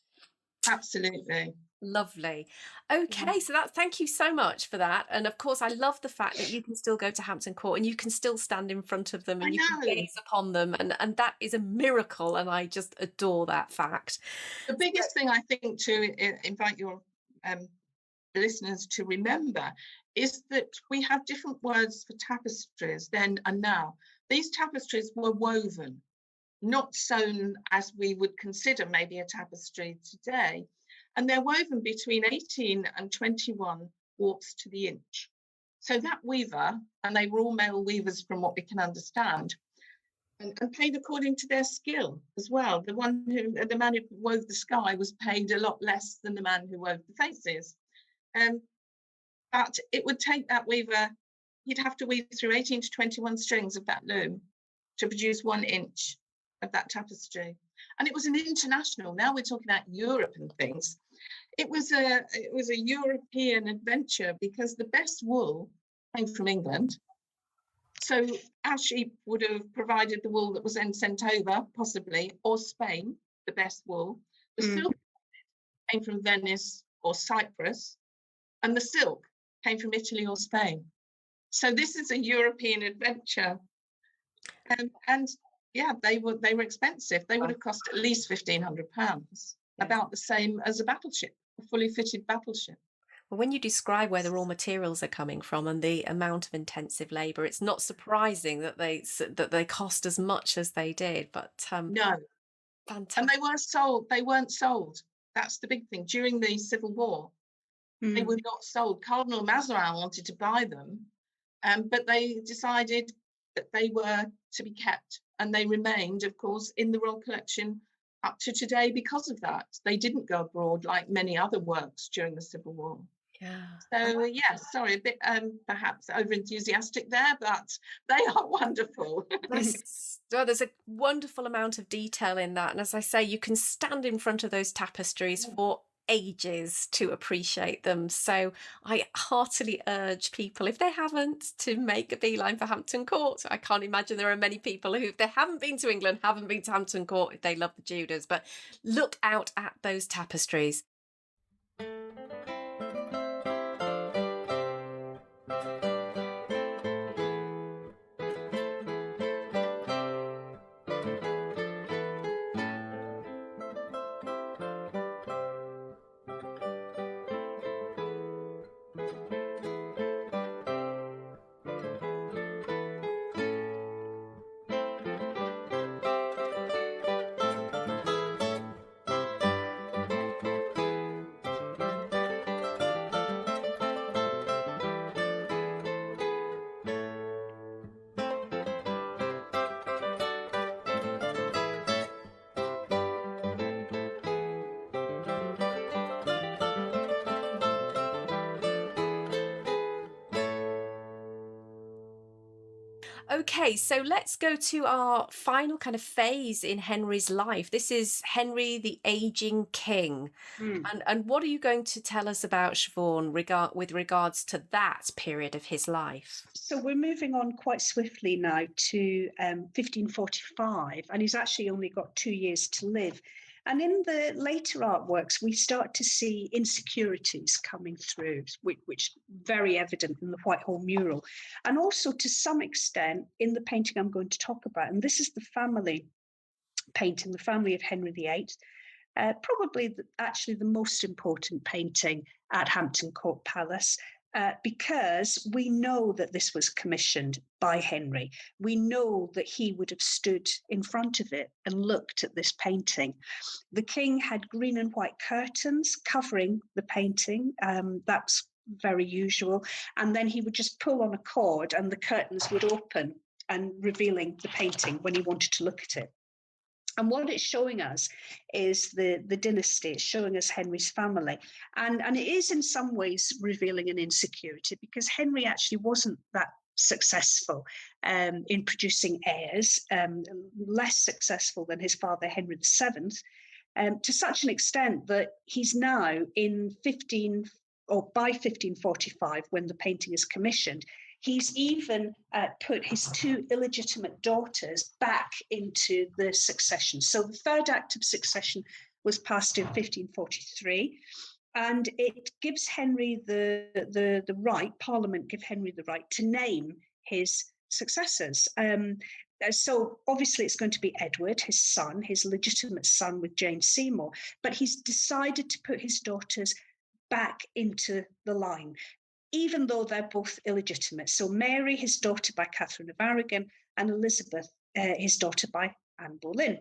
Absolutely. Lovely. Okay, so thank you so much for that. And of course, I love the fact that you can still go to Hampton Court and you can still stand in front of them and you can gaze upon them. And that is a miracle. And I just adore that fact. The biggest thing I think to invite your listeners to remember is that we have different words for tapestries then and now. These tapestries were woven, not sewn as we would consider maybe a tapestry today. And they're woven between 18 and 21 warps to the inch. So that weaver, and they were all male weavers from what we can understand, and paid according to their skill as well. The man who wove the sky was paid a lot less than the man who wove the faces. But it would take that weaver, he'd have to weave through 18 to 21 strings of that loom to produce 1 inch of that tapestry. And it was an international, now we're talking about Europe and things. It was a European adventure because the best wool came from England. So Ashley would have provided the wool that was then sent over, possibly, or Spain, the best wool. The silk came from Venice or Cyprus, and the silk came from Italy or Spain. So this is a European adventure. And yeah, they were expensive. They would have cost at least £1,500, about the same as a battleship, a fully fitted battleship. Well, when you describe where the raw materials are coming from and the amount of intensive labour, it's not surprising that they cost as much as they did. But no, fantastic. And they weren't sold. That's the big thing. During the Civil War, they were not sold. Cardinal Mazarin wanted to buy them, but they decided that they were to be kept, and they remained, of course, in the royal collection up to today because of that. They didn't go abroad like many other works during the Civil War. Yeah. So sorry, a bit perhaps over enthusiastic there, but they are wonderful. There's a wonderful amount of detail in that, and as I say, you can stand in front of those tapestries for ages to appreciate them. So I heartily urge people, if they haven't, to make a beeline for Hampton Court. I can't imagine there are many people who, if they haven't been to England, haven't been to Hampton Court if they love the Tudors, but look out at those tapestries. Okay, so let's go to our final kind of phase in Henry's life. This is Henry, the aging king. And what are you going to tell us about, Siobhan, with regards to that period of his life? So we're moving on quite swiftly now to 1545, and he's actually only got 2 years to live. And in the later artworks, we start to see insecurities coming through, which very evident in the Whitehall mural, and also to some extent in the painting I'm going to talk about. And this is the family painting, the family of Henry VIII. Probably actually the most important painting at Hampton Court Palace, because we know that this was commissioned by Henry. We know that he would have stood in front of it and looked at this painting. The king had green and white curtains covering the painting. That's very usual. And then he would just pull on a cord and the curtains would open and revealing the painting when he wanted to look at it. And what it's showing us is the dynasty. It's showing us Henry's family. And it is in some ways revealing an insecurity, because Henry actually wasn't that successful in producing heirs, less successful than his father, Henry VII, to such an extent that he's now by 1545, when the painting is commissioned, he's even put his 2 illegitimate daughters back into the succession. So the third act of succession was passed in 1543, and it gives Henry the right, Parliament give Henry the right to name his successors. So obviously it's going to be Edward, his son, his legitimate son with Jane Seymour, but he's decided to put his daughters back into the line, even though they're both illegitimate. So Mary, his daughter by Catherine of Aragon, and Elizabeth, his daughter by Anne Boleyn.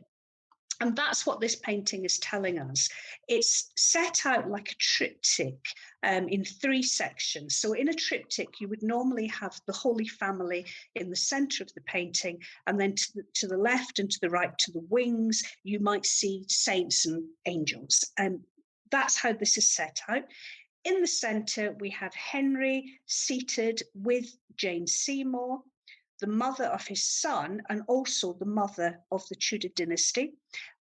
And that's what this painting is telling us. It's set out like a triptych in 3 sections. So in a triptych, you would normally have the Holy Family in the center of the painting, and then to the left and to the right, to the wings, you might see saints and angels. And that's how this is set out. In the center, we have Henry seated with Jane Seymour, the mother of his son, and also the mother of the Tudor dynasty,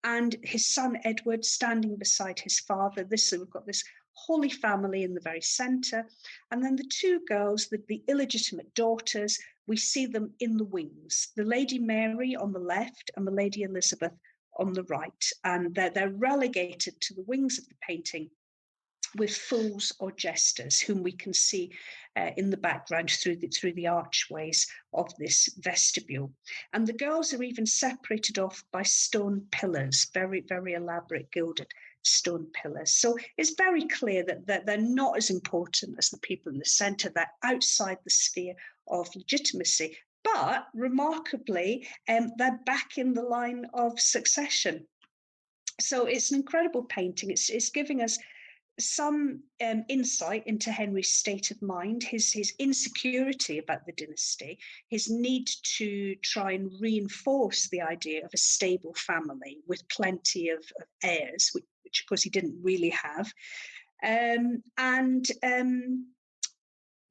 and his son Edward standing beside his father. So we've got this Holy Family in the very center. And then the 2 girls, the illegitimate daughters, we see them in the wings. The Lady Mary on the left and the Lady Elizabeth on the right. And they're relegated to the wings of the painting with fools or jesters, whom we can see in the background through the archways of this vestibule. And the girls are even separated off by stone pillars, very, very elaborate gilded stone pillars. So it's very clear that they're not as important as the people in the centre. They're outside the sphere of legitimacy. But remarkably, they're back in the line of succession. So it's an incredible painting. It's giving us some insight into Henry's state of mind, his insecurity about the dynasty, his need to try and reinforce the idea of a stable family with plenty of heirs, which of course he didn't really have,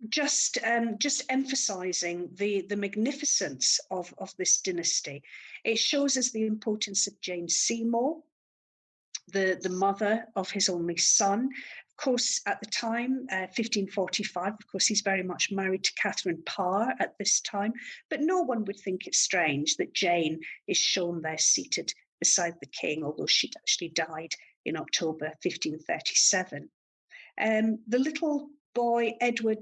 just emphasizing the magnificence of this dynasty. It shows us the importance of Jane Seymour, the mother of his only son. Of course, at the time, 1545, of course, he's very much married to Catherine Parr at this time, but no one would think it strange that Jane is shown there seated beside the king, although she'd actually died in October 1537. The little boy, Edward,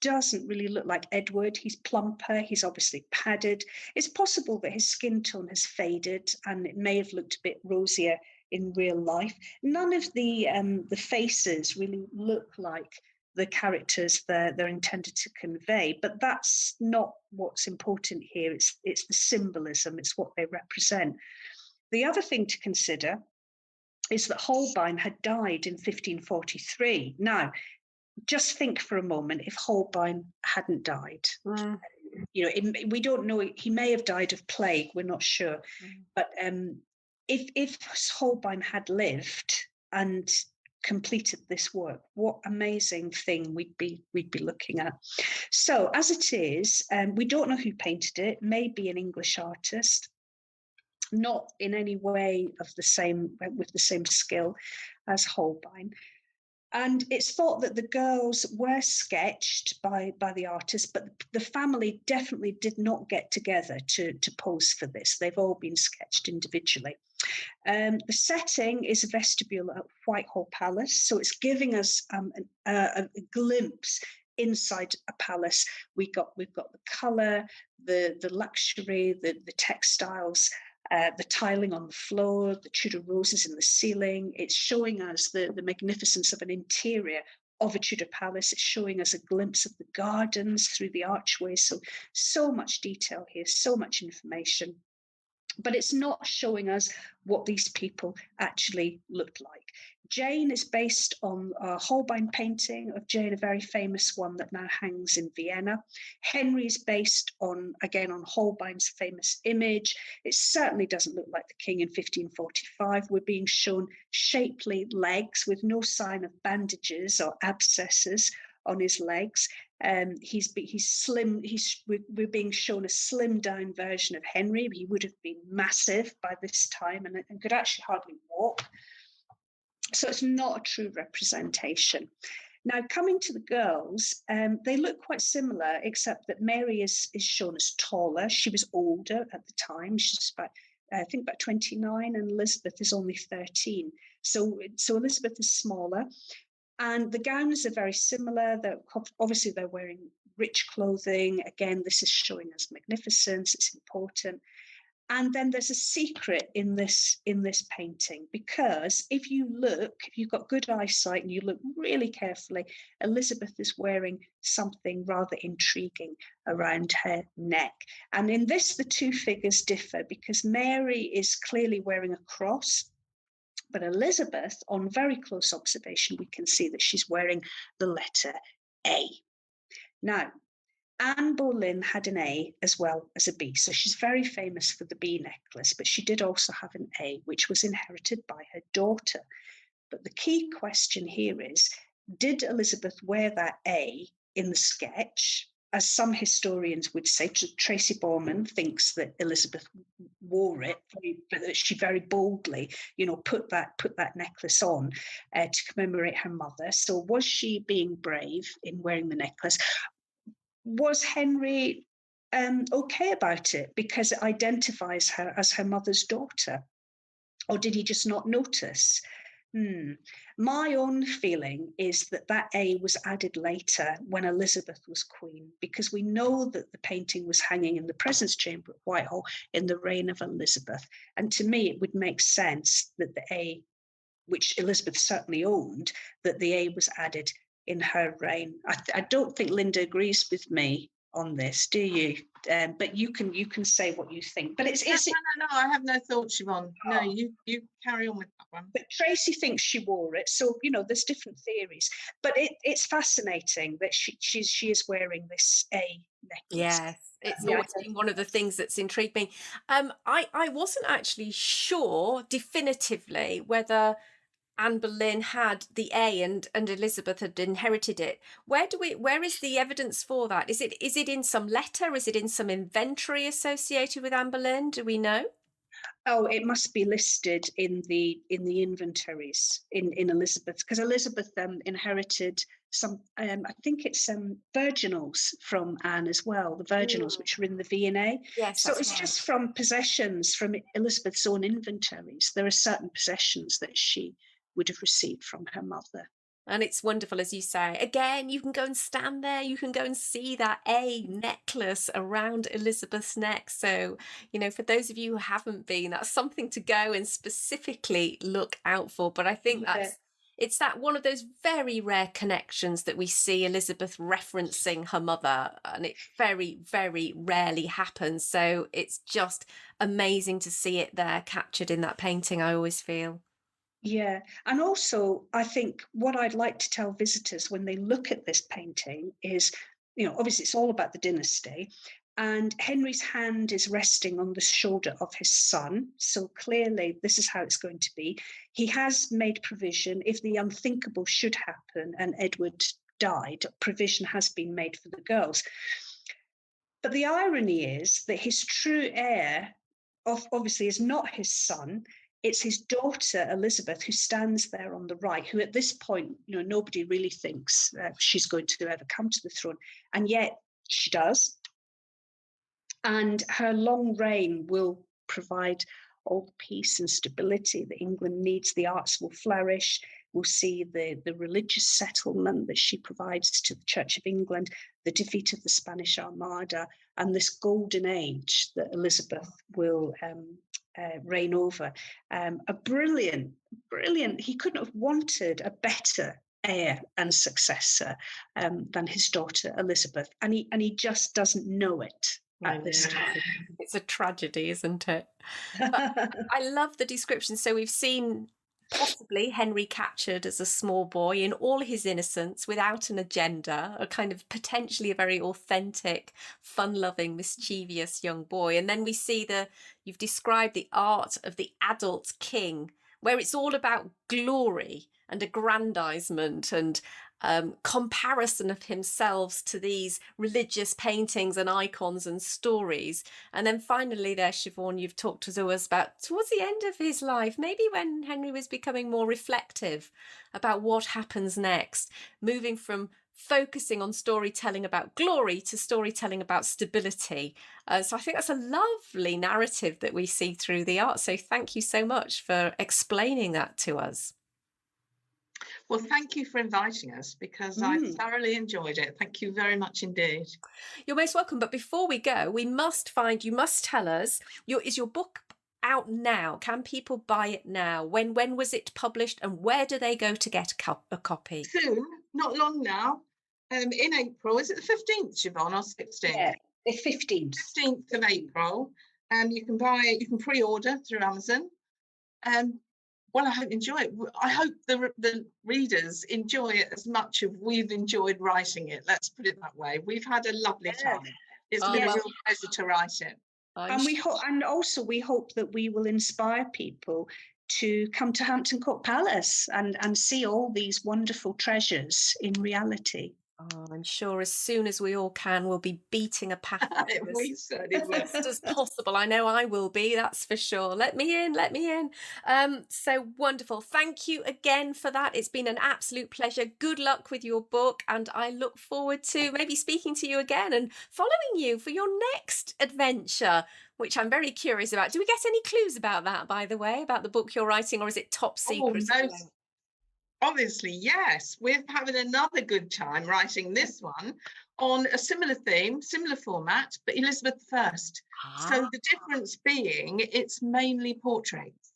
doesn't really look like Edward. He's plumper, he's obviously padded. It's possible that his skin tone has faded and it may have looked a bit rosier in real life. None of the faces really look like the characters they're intended to convey, but that's not what's important here. It's the symbolism, it's what they represent. The other thing to consider is that Holbein had died in 1543. Now, just think for a moment if Holbein hadn't died. We don't know, he may have died of plague, we're not sure. But if Holbein had lived and completed this work, what amazing thing we'd be looking at. So as it is, we don't know who painted it. Maybe an English artist, not in any way with the same skill as Holbein. And it's thought that the girls were sketched by the artist, but the family definitely did not get together to pose for this. They've all been sketched individually. The setting is a vestibule at Whitehall Palace, so it's giving us a glimpse inside a palace. We've got the colour, the luxury, the textiles, the tiling on the floor, the Tudor roses in the ceiling. It's showing us the magnificence of an interior of a Tudor palace. It's showing us a glimpse of the gardens through the archways. So much detail here, so much information. But it's not showing us what these people actually looked like. Jane is based on a Holbein painting of Jane, a very famous one that now hangs in Vienna. Henry is based on Holbein's famous image. It certainly doesn't look like the king in 1545. We're being shown shapely legs with no sign of bandages or abscesses on his legs. He's slim. We're being shown a slimmed down version of Henry. He would have been massive by this time and could actually hardly walk. So it's not a true representation. Now, coming to the girls, they look quite similar, except that Mary is shown as taller. She was older at the time. She's about 29, and Elizabeth is only 13. So Elizabeth is smaller. And the gowns are very similar. They're wearing rich clothing. Again, this is showing us magnificence. It's important. And then there's a secret in this painting, because if you've got good eyesight and you look really carefully, Elizabeth is wearing something rather intriguing around her neck. And in this, the two figures differ, because Mary is clearly wearing a cross. But Elizabeth, on very close observation, we can see that she's wearing the letter A. Now, Anne Boleyn had an A as well as a B, so she's very famous for the B necklace, but she did also have an A, which was inherited by her daughter. But the key question here is, did Elizabeth wear that A in the sketch? As some historians would say, Tracy Borman thinks that Elizabeth wore it, but that she very boldly, put that necklace on to commemorate her mother. So was she being brave in wearing the necklace? Was Henry okay about it because it identifies her as her mother's daughter? Or did he just not notice? My own feeling is that that A was added later when Elizabeth was queen, because we know that the painting was hanging in the presence chamber at Whitehall in the reign of Elizabeth. And to me, it would make sense that the A, which Elizabeth certainly owned, that the A was added in her reign. I don't think Linda agrees with me on this, do you? But you can say what you think. But no, I have no thoughts, Siobhan. No, you carry on with that one. But Tracy thinks she wore it, so there's different theories. But it's fascinating that she is wearing this A necklace. Yes, it's always been one of the things that's intrigued me. I wasn't actually sure definitively whether Anne Boleyn had the A and Elizabeth had inherited it. Where is the evidence for that? Is it in some letter? Is it in some inventory associated with Anne Boleyn? Do we know? Oh, it must be listed in the inventories in Elizabeth, because Elizabeth inherited some. I think it's virginals from Anne as well. The virginals, which are in the V&A. Yes, so it's right. Just from possessions from Elizabeth's own inventories. There are certain possessions that she would have received from her mother. And it's wonderful, as you say. Again, you can go and stand there. You can go and see that A necklace around Elizabeth's neck. So, for those of you who haven't been, that's something to go and specifically look out for. But I think it's that one of those very rare connections that we see Elizabeth referencing her mother, and it very, very rarely happens. So it's just amazing to see it there captured in that painting, I always feel. Yeah. And also, I think what I'd like to tell visitors when they look at this painting is, obviously it's all about the dynasty, and Henry's hand is resting on the shoulder of his son. So clearly, this is how it's going to be. He has made provision if the unthinkable should happen and Edward died, provision has been made for the girls. But the irony is that his true heir, obviously, is not his son. It's his daughter, Elizabeth, who stands there on the right, who at this point, nobody really thinks she's going to ever come to the throne. And yet she does. And her long reign will provide all the peace and stability that England needs. The arts will flourish. We'll see the religious settlement that she provides to the Church of England, the defeat of the Spanish Armada, and this golden age that Elizabeth will reign over. A brilliant, he couldn't have wanted a better heir and successor than his daughter Elizabeth, and he just doesn't know it at this time. It's a tragedy, isn't it? But I love the description. So we've seen possibly Henry captured as a small boy in all his innocence, without an agenda, a kind of potentially a very authentic, fun-loving, mischievous young boy. And then we see you've described the art of the adult king, where it's all about glory and aggrandizement and comparison of himself to these religious paintings and icons and stories. And then finally there, Siobhan, you've talked to us about towards the end of his life, maybe when Henry was becoming more reflective about what happens next, moving from focusing on storytelling about glory to storytelling about stability. So I think that's a lovely narrative that we see through the art. So thank you so much for explaining that to us. Well, thank you for inviting us, because I thoroughly enjoyed it. Thank you very much indeed. You're most welcome. But before we go, you must tell us, is your book out now? Can people buy it now? When was it published, and where do they go to get a copy? Soon, not long now. In April. Is it the 15th, Siobhan, or 16th? Yeah, the 15th. 15th of April. You can buy it, you can pre-order through Amazon. Well, I hope you enjoy it. I hope the readers enjoy it as much as we've enjoyed writing it. Let's put it that way. We've had a lovely time. It's been a real pleasure to write it. And we hope that we will inspire people to come to Hampton Court Palace and see all these wonderful treasures in reality. Oh, I'm sure as soon as we all can, we'll be beating a path We certainly as will. fast as possible. I know I will be, that's for sure. Let me in, let me in. So wonderful. Thank you again for that. It's been an absolute pleasure. Good luck with your book, and I look forward to maybe speaking to you again and following you for your next adventure, which I'm very curious about. Do we get any clues about that, by the way, about the book you're writing, or is it top secret? No, obviously, yes. We're having another good time writing this one on a similar theme, similar format, but Elizabeth I. So the difference being it's mainly portraits.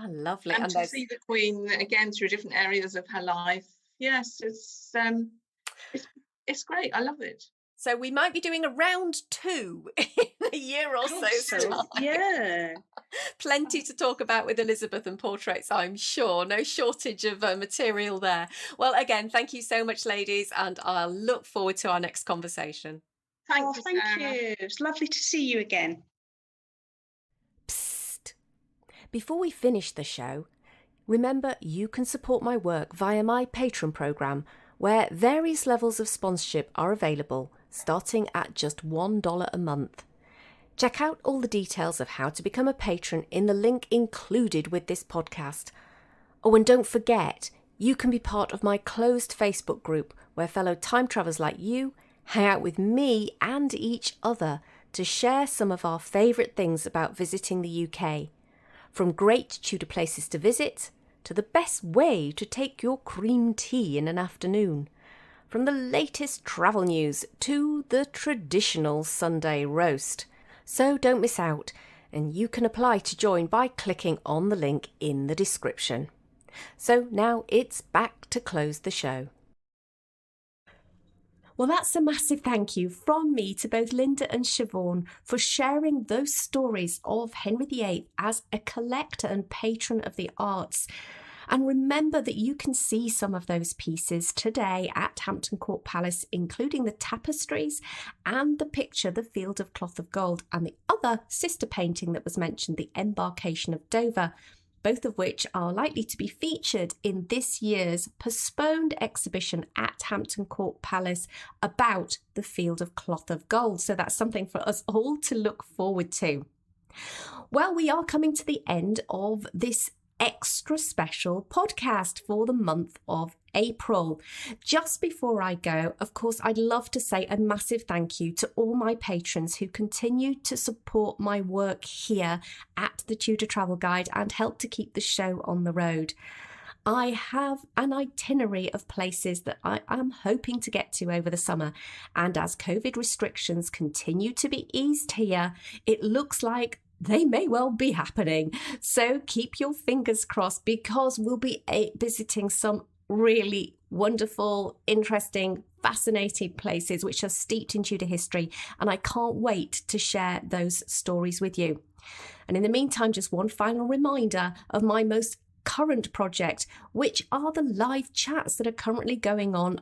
Lovely. And to see the Queen again through different areas of her life. Yes, it's great. I love it. So we might be doing a round 2 in a year or so's time. Yeah. Plenty to talk about with Elizabeth and portraits, I'm sure. No shortage of material there. Well, again, thank you so much, ladies, and I'll look forward to our next conversation. Thank you, thank Sarah. you. It's lovely to see you again. Psst. Before we finish the show, remember you can support my work via my Patreon programme, where various levels of sponsorship are available, starting at just $1 a month. Check out all the details of how to become a patron in the link included with this podcast. Oh, and don't forget, you can be part of my closed Facebook group where fellow time travellers like you hang out with me and each other to share some of our favourite things about visiting the UK. From great Tudor places to visit, to the best way to take your cream tea in an afternoon. From the latest travel news to the traditional Sunday roast. So don't miss out, and you can apply to join by clicking on the link in the description. So now it's back to close the show. Well, that's a massive thank you from me to both Linda and Siobhan for sharing those stories of Henry VIII as a collector and patron of the arts. And remember that you can see some of those pieces today at Hampton Court Palace, including the tapestries and the picture, The Field of Cloth of Gold, and the other sister painting that was mentioned, The Embarkation of Dover, both of which are likely to be featured in this year's postponed exhibition at Hampton Court Palace about the Field of Cloth of Gold. So that's something for us all to look forward to. Well, we are coming to the end of this extra special podcast for the month of April. Just before I go, of course, I'd love to say a massive thank you to all my patrons who continue to support my work here at the Tudor Travel Guide and help to keep the show on the road. I have an itinerary of places that I am hoping to get to over the summer, and as COVID restrictions continue to be eased here, it looks like they may well be happening. So keep your fingers crossed, because we'll be visiting some really wonderful, interesting, fascinating places which are steeped in Tudor history, and I can't wait to share those stories with you. And in the meantime, just one final reminder of my most current project, which are the live chats that are currently going on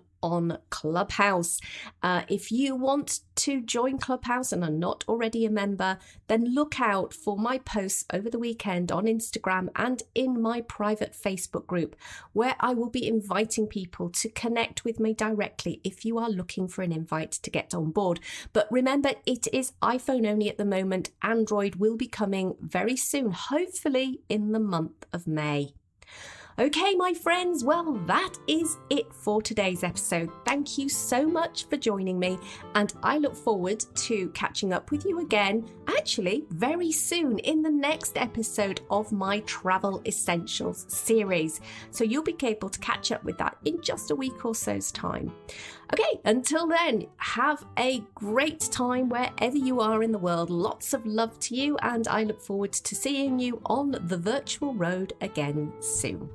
Clubhouse. If you want to join Clubhouse and are not already a member, then look out for my posts over the weekend on Instagram and in my private Facebook group, where I will be inviting people to connect with me directly if you are looking for an invite to get on board. But remember, it is iPhone only at the moment. Android will be coming very soon, hopefully in the month of May. Okay, my friends, well, that is it for today's episode. Thank you so much for joining me, and I look forward to catching up with you again, actually, very soon in the next episode of my Travel Essentials series. So you'll be able to catch up with that in just a week or so's time. Okay, until then, have a great time wherever you are in the world. Lots of love to you, and I look forward to seeing you on the virtual road again soon.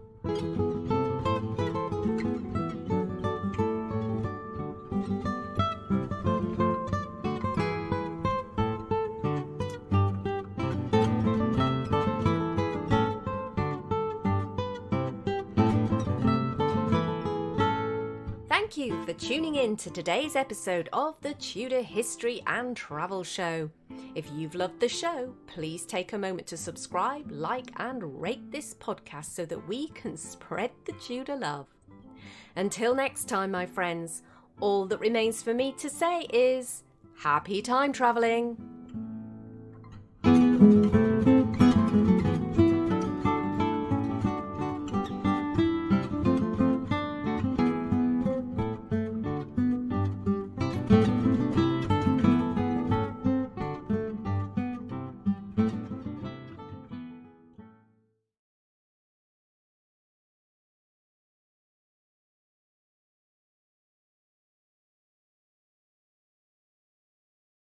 Thank you for tuning in to today's episode of the Tudor History and Travel Show. If you've loved the show, please take a moment to subscribe, like, and rate this podcast so that we can spread the Tudor love. Until next time, my friends, All that remains for me to say is happy time travelling.